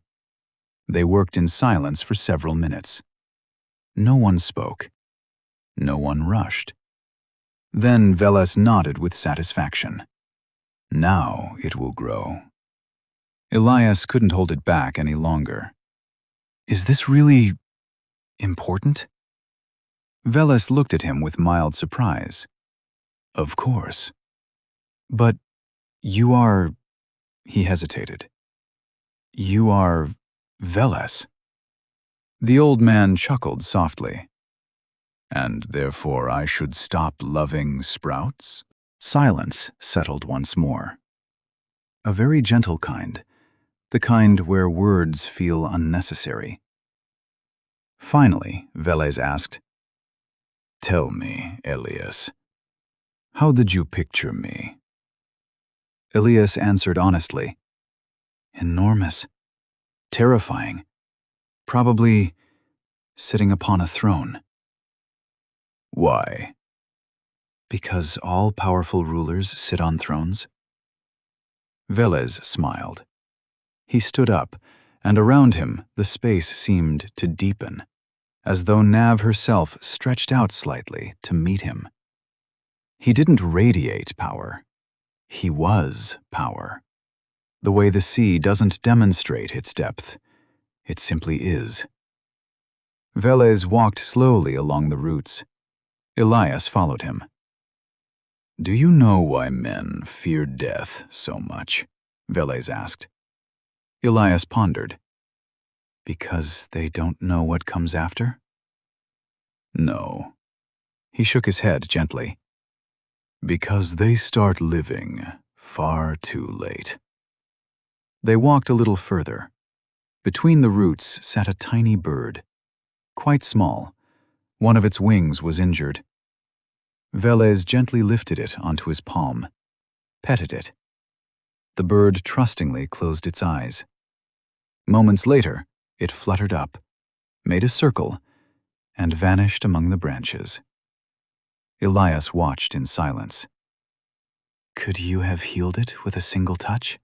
They worked in silence for several minutes. No one spoke. No one rushed. Then Veles nodded with satisfaction. "Now it will grow." Elias couldn't hold it back any longer. "Is this really important?" Veles looked at him with mild surprise. "Of course." "But you are—" He hesitated. "You are Veles." The old man chuckled softly. "And therefore I should stop loving sprouts?" Silence settled once more. A very gentle kind, the kind where words feel unnecessary. Finally, Veles asked, "Tell me, Elias, how did you picture me?" Elias answered honestly, "Enormous, terrifying, probably sitting upon a throne." "Why?" "Because all powerful rulers sit on thrones." Veles smiled. He stood up, and around him the space seemed to deepen, as though Nav herself stretched out slightly to meet him. He didn't radiate power. He was power. The way the sea doesn't demonstrate its depth, it simply is. Veles walked slowly along the roots. Elias followed him. "Do you know why men fear death so much?" Veles asked. Elias pondered. "Because they don't know what comes after?" "No." He shook his head gently. "Because they start living far too late." They walked a little further. Between the roots sat a tiny bird, quite small. One of its wings was injured. Veles gently lifted it onto his palm, petted it. The bird trustingly closed its eyes. Moments later, it fluttered up, made a circle, and vanished among the branches. Elias watched in silence. "Could you have healed it with a single touch?"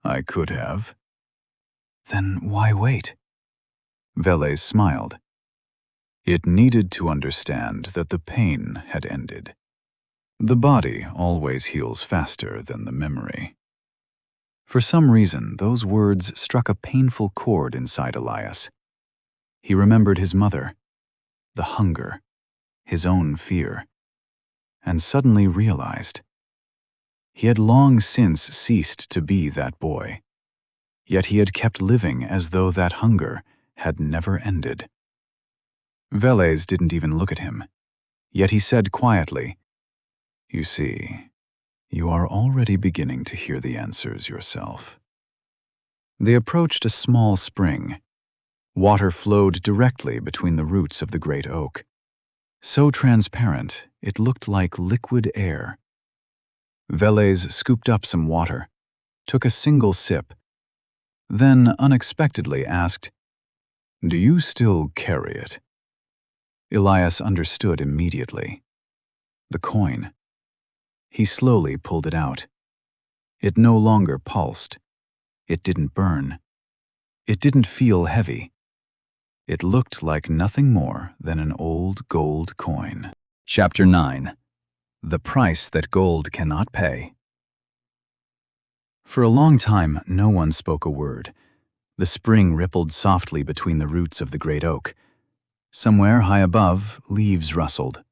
"I could have." "Then why wait?" Veles smiled. "It needed to understand that the pain had ended. The body always heals faster than the memory." For some reason, those words struck a painful chord inside Elias. He remembered his mother, the hunger, his own fear, and suddenly realized he had long since ceased to be that boy, yet he had kept living as though that hunger had never ended. Veles didn't even look at him, yet he said quietly, "You see, you are already beginning to hear the answers yourself." They approached a small spring. Water flowed directly between the roots of the great oak. So transparent, it looked like liquid air. Veles scooped up some water, took a single sip, then unexpectedly asked, "Do you still carry it?" Elias understood immediately. The coin. He slowly pulled it out. It no longer pulsed. It didn't burn. It didn't feel heavy. It looked like nothing more than an old gold coin. Chapter 9. The Price That Gold Cannot Pay. For a long time, no one spoke a word. The spring rippled softly between the roots of the great oak. Somewhere high above, leaves rustled.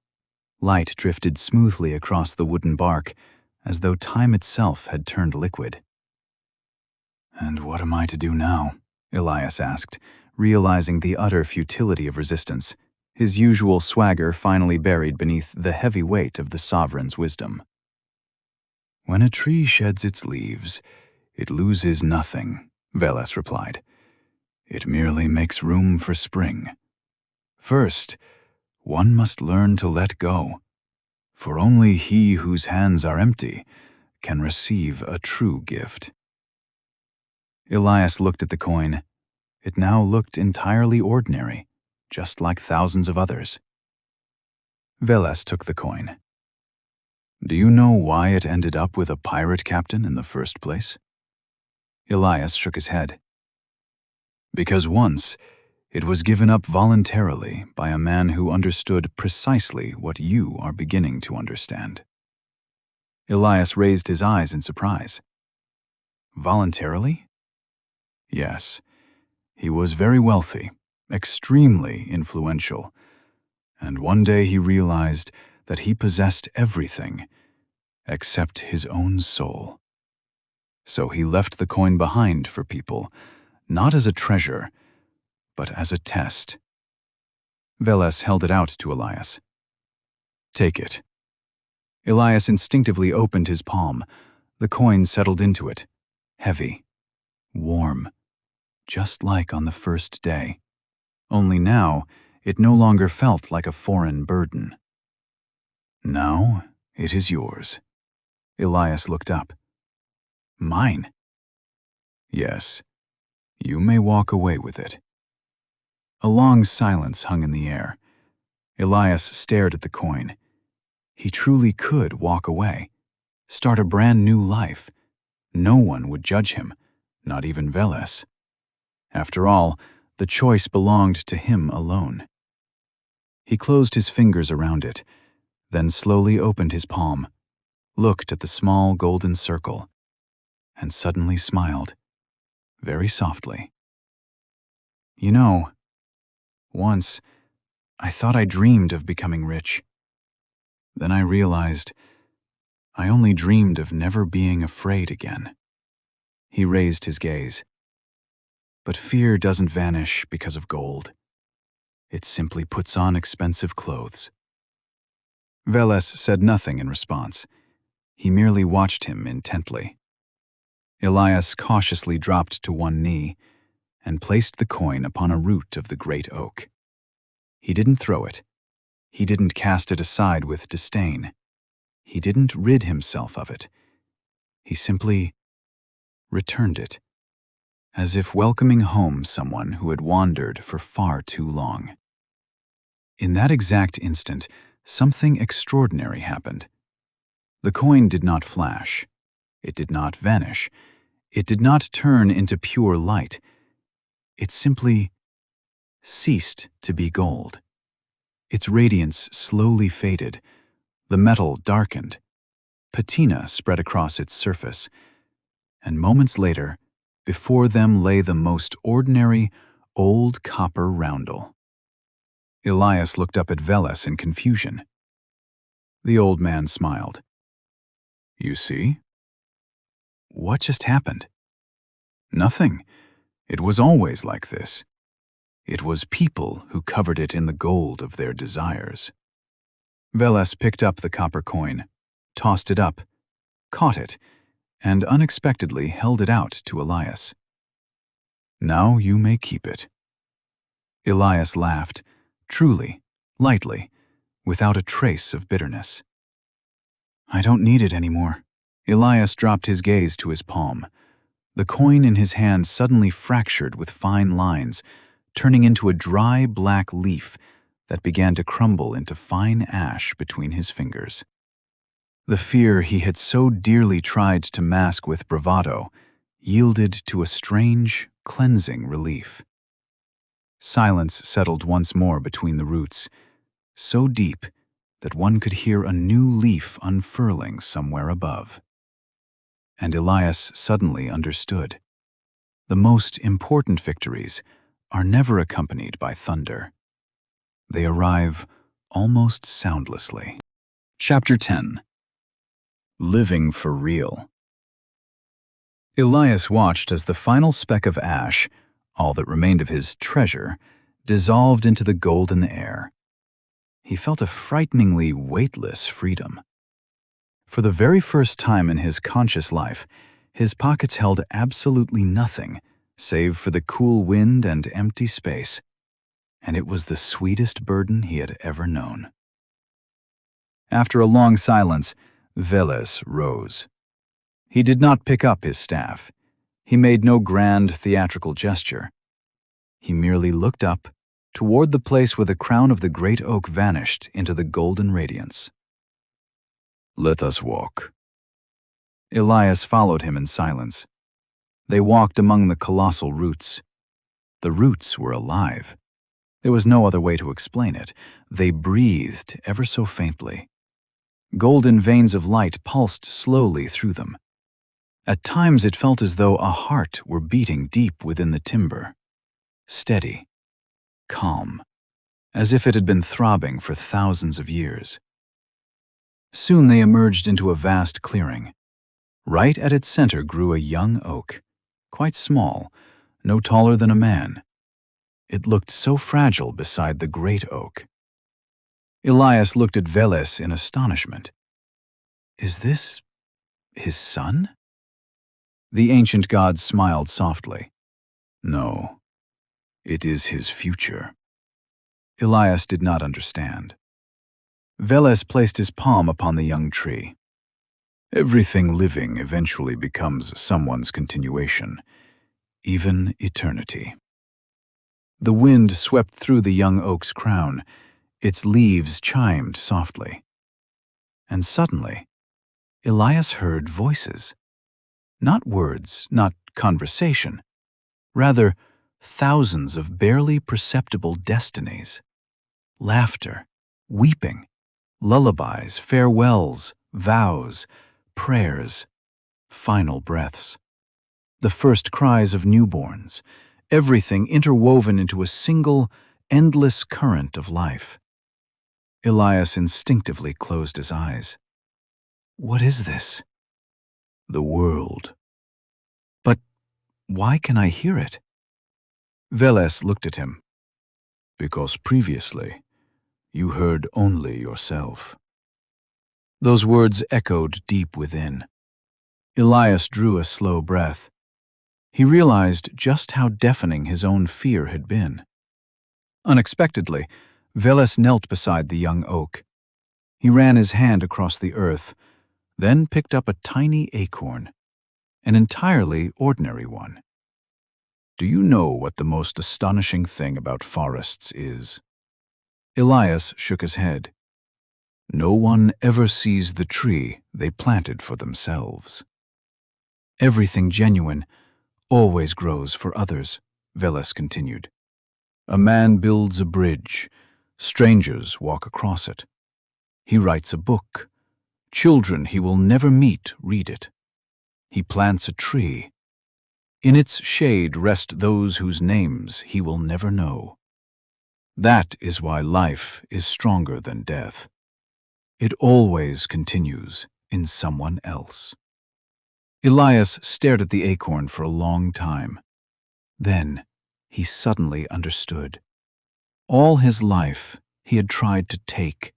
Light drifted smoothly across the wooden bark, as though time itself had turned liquid. "And what am I to do now?" Elias asked, realizing the utter futility of resistance, his usual swagger finally buried beneath the heavy weight of the sovereign's wisdom. "When a tree sheds its leaves, it loses nothing," Veles replied. "It merely makes room for spring. First, one must learn to let go, for only he whose hands are empty can receive a true gift." Elias looked at the coin. It now looked entirely ordinary, just like thousands of others. Veles took the coin. "Do you know why it ended up with a pirate captain in the first place?" Elias shook his head. "Because once, it was given up voluntarily by a man who understood precisely what you are beginning to understand." Elias raised his eyes in surprise. "Voluntarily?" "Yes. He was very wealthy, extremely influential, and one day he realized that he possessed everything except his own soul. So he left the coin behind for people, not as a treasure, but as a test." Veles held it out to Elias. "Take it." Elias instinctively opened his palm. The coin settled into it, heavy, warm, just like on the first day. Only now, it no longer felt like a foreign burden. "Now it is yours." Elias looked up. "Mine?" "Yes, you may walk away with it." A long silence hung in the air. Elias stared at the coin. He truly could walk away, start a brand new life. No one would judge him, not even Veles. After all, the choice belonged to him alone. He closed his fingers around it, then slowly opened his palm, looked at the small golden circle, and suddenly smiled, very softly. "You know, once I thought I dreamed of becoming rich. Then I realized I only dreamed of never being afraid again." He raised his gaze. "But fear doesn't vanish because of gold. It simply puts on expensive clothes." Veles said nothing in response. He merely watched him intently. Elias cautiously dropped to one knee and placed the coin upon a root of the great oak. He didn't throw it. He didn't cast it aside with disdain. He didn't rid himself of it. He simply returned it, as if welcoming home someone who had wandered for far too long. In that exact instant, something extraordinary happened. The coin did not flash. It did not vanish. It did not turn into pure light. It simply ceased to be gold. Its radiance slowly faded. The metal darkened. Patina spread across its surface. And moments later, before them lay the most ordinary, old copper roundel. Elias looked up at Veles in confusion. The old man smiled. "You see?" "What just happened?" "Nothing. It was always like this. It was people who covered it in the gold of their desires." Veles picked up the copper coin, tossed it up, caught it, and unexpectedly held it out to Elias. "Now you may keep it." Elias laughed, truly, lightly, without a trace of bitterness. "I don't need it anymore." Elias dropped his gaze to his palm. The coin in his hand suddenly fractured with fine lines, turning into a dry black leaf that began to crumble into fine ash between his fingers. The fear he had so dearly tried to mask with bravado yielded to a strange, cleansing relief. Silence settled once more between the roots, so deep that one could hear a new leaf unfurling somewhere above. And Elias suddenly understood. The most important victories are never accompanied by thunder. They arrive almost soundlessly. Chapter 10. Living for Real. Elias watched as the final speck of ash, all that remained of his treasure, dissolved into the golden air. He felt a frighteningly weightless freedom. For the very first time in his conscious life, his pockets held absolutely nothing save for the cool wind and empty space, and it was the sweetest burden he had ever known. After a long silence, Veles rose. He did not pick up his staff. He made no grand theatrical gesture. He merely looked up, toward the place where the crown of the great oak vanished into the golden radiance. "Let us walk." Elias followed him in silence. They walked among the colossal roots. The roots were alive. There was no other way to explain it. They breathed ever so faintly. Golden veins of light pulsed slowly through them. At times it felt as though a heart were beating deep within the timber. Steady, calm, as if it had been throbbing for thousands of years. Soon they emerged into a vast clearing. Right at its center grew a young oak, quite small, no taller than a man. It looked so fragile beside the great oak. Elias looked at Veles in astonishment. "Is this his son?" The ancient god smiled softly. No, it is his future. Elias did not understand. Veles placed his palm upon the young tree. Everything living eventually becomes someone's continuation, even eternity. The wind swept through the young oak's crown. Its leaves chimed softly. And suddenly, Elias heard voices. Not words, not conversation. Rather, thousands of barely perceptible destinies. Laughter, weeping, lullabies, farewells, vows, prayers, final breaths. The first cries of newborns, everything interwoven into a single, endless current of life. Elias instinctively closed his eyes. What is this? The world. But why can I hear it? Veles looked at him. Because previously, you heard only yourself. Those words echoed deep within. Elias drew a slow breath. He realized just how deafening his own fear had been. Unexpectedly, Veles knelt beside the young oak. He ran his hand across the earth, then picked up a tiny acorn, an entirely ordinary one. Do you know what the most astonishing thing about forests is? Elias shook his head. No one ever sees the tree they planted for themselves. Everything genuine always grows for others, Veles continued. A man builds a bridge. Strangers walk across it. He writes a book. Children he will never meet read it. He plants a tree. In its shade rest those whose names he will never know. That is why life is stronger than death. It always continues in someone else. Elias stared at the acorn for a long time. Then he suddenly understood. All his life he had tried to take,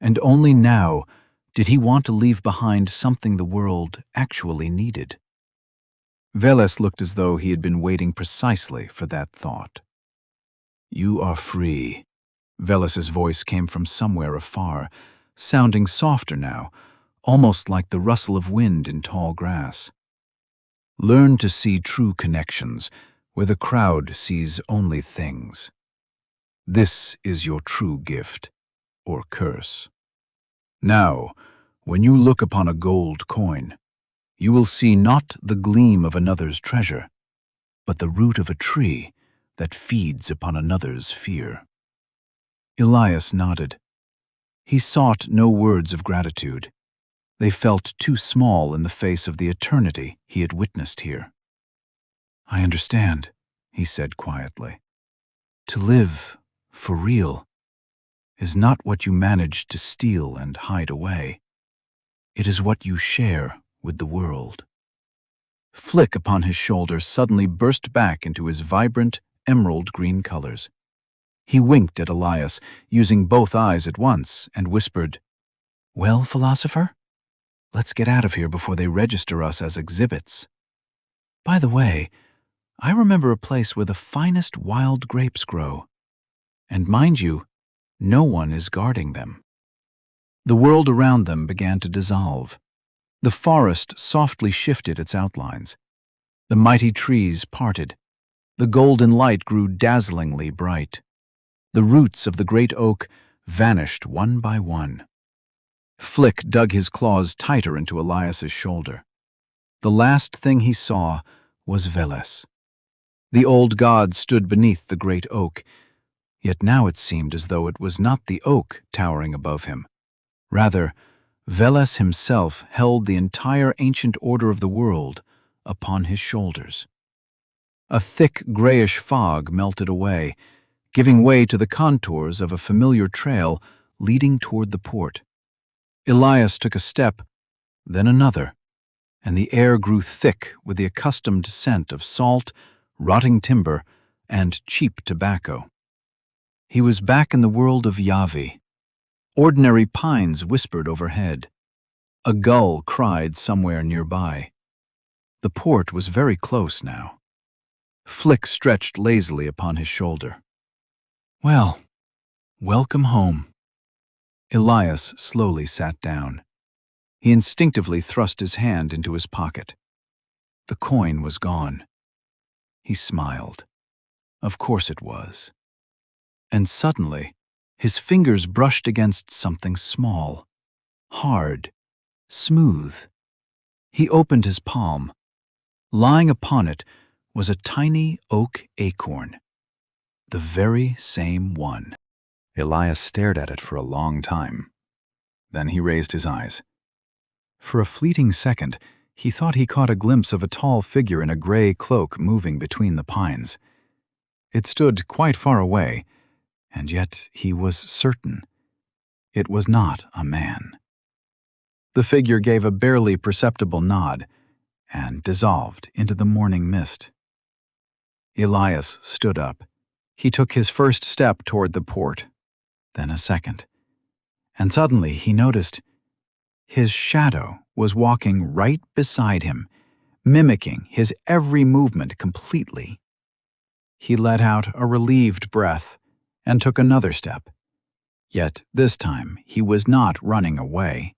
and only now did he want to leave behind something the world actually needed. Veles looked as though he had been waiting precisely for that thought. You are free. Veles's voice came from somewhere afar, sounding softer now, almost like the rustle of wind in tall grass. Learn to see true connections where the crowd sees only things. This is your true gift, or curse. Now, when you look upon a gold coin, you will see not the gleam of another's treasure, but the root of a tree that feeds upon another's fear. Elias nodded. He sought no words of gratitude. They felt too small in the face of the eternity he had witnessed here. I understand, he said quietly. To live, for real, is not what you manage to steal and hide away. It is what you share with the world. Flick upon his shoulder suddenly burst back into his vibrant, emerald-green colors. He winked at Elias, using both eyes at once, and whispered, Well, philosopher? Let's get out of here before they register us as exhibits. By the way, I remember a place where the finest wild grapes grow. And mind you, no one is guarding them. The world around them began to dissolve. The forest softly shifted its outlines. The mighty trees parted. The golden light grew dazzlingly bright. The roots of the great oak vanished one by one. Flick dug his claws tighter into Elias's shoulder. The last thing he saw was Veles. The old god stood beneath the great oak, yet now it seemed as though it was not the oak towering above him. Rather, Veles himself held the entire ancient order of the world upon his shoulders. A thick grayish fog melted away, giving way to the contours of a familiar trail leading toward the port. Elias took a step, then another, and the air grew thick with the accustomed scent of salt, rotting timber, and cheap tobacco. He was back in the world of Navi. Ordinary pines whispered overhead. A gull cried somewhere nearby. The port was very close now. Flick stretched lazily upon his shoulder. Well, welcome home. Elias slowly sat down. He instinctively thrust his hand into his pocket. The coin was gone. He smiled. Of course it was. And suddenly, his fingers brushed against something small, hard, smooth. He opened his palm. Lying upon it was a tiny oak acorn. The very same one. Elias stared at it for a long time. Then he raised his eyes. For a fleeting second, he thought he caught a glimpse of a tall figure in a gray cloak moving between the pines. It stood quite far away, and yet he was certain it was not a man. The figure gave a barely perceptible nod and dissolved into the morning mist. Elias stood up. He took his first step toward the port, then a second. And suddenly he noticed his shadow was walking right beside him, mimicking his every movement completely. He let out a relieved breath and took another step. Yet this time he was not running away.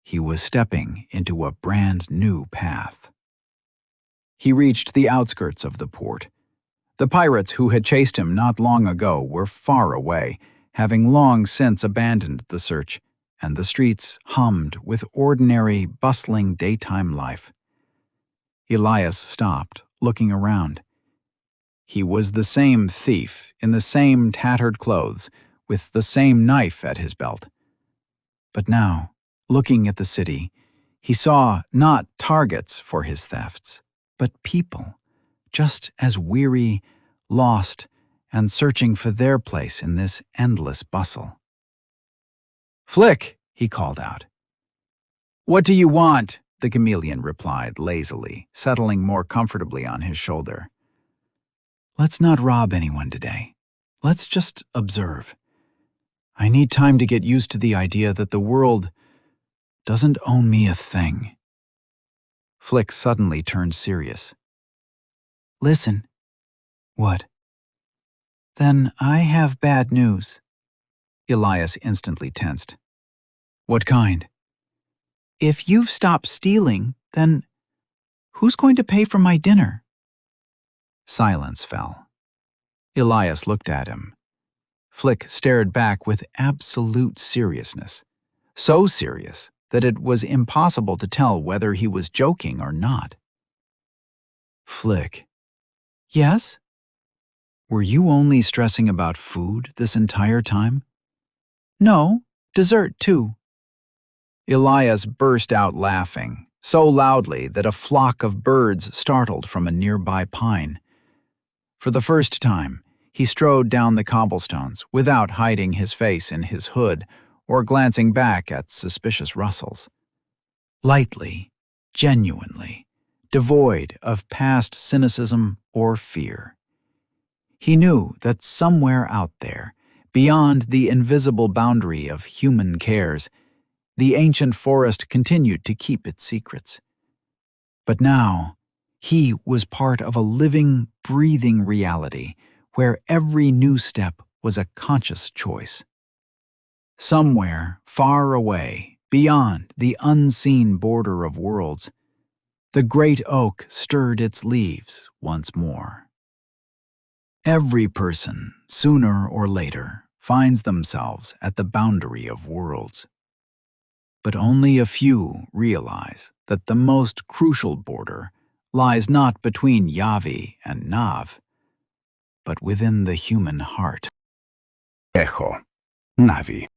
He was stepping into a brand new path. He reached the outskirts of the port. The pirates who had chased him not long ago were far away, having long since abandoned the search, and the streets hummed with ordinary, bustling daytime life. Elias stopped, looking around. He was the same thief in the same tattered clothes, with the same knife at his belt. But now, looking at the city, he saw not targets for his thefts, but people, just as weary, lost, and searching for their place in this endless bustle. "Flick," he called out. "What do you want?" the chameleon replied lazily, settling more comfortably on his shoulder. "Let's not rob anyone today. Let's just observe. I need time to get used to the idea that the world doesn't own me a thing." Flick suddenly turned serious. "Listen." "What?" "Then I have bad news." Elias instantly tensed. "What kind?" "If you've stopped stealing, then who's going to pay for my dinner?" Silence fell. Elias looked at him. Flick stared back with absolute seriousness. So serious that it was impossible to tell whether he was joking or not. "Flick." "Yes?" "Were you only stressing about food this entire time?" "No, dessert too." Elias burst out laughing, so loudly that a flock of birds startled from a nearby pine. For the first time, he strode down the cobblestones without hiding his face in his hood or glancing back at suspicious rustles. Lightly, genuinely, devoid of past cynicism or fear. He knew that somewhere out there, beyond the invisible boundary of human cares, the ancient forest continued to keep its secrets. But now, he was part of a living, breathing reality where every new step was a conscious choice. Somewhere, far away, beyond the unseen border of worlds, the great oak stirred its leaves once more. Every person, sooner or later, finds themselves at the boundary of worlds. But only a few realize that the most crucial border lies not between Yavi and Nav, but within the human heart. Echo, Navi.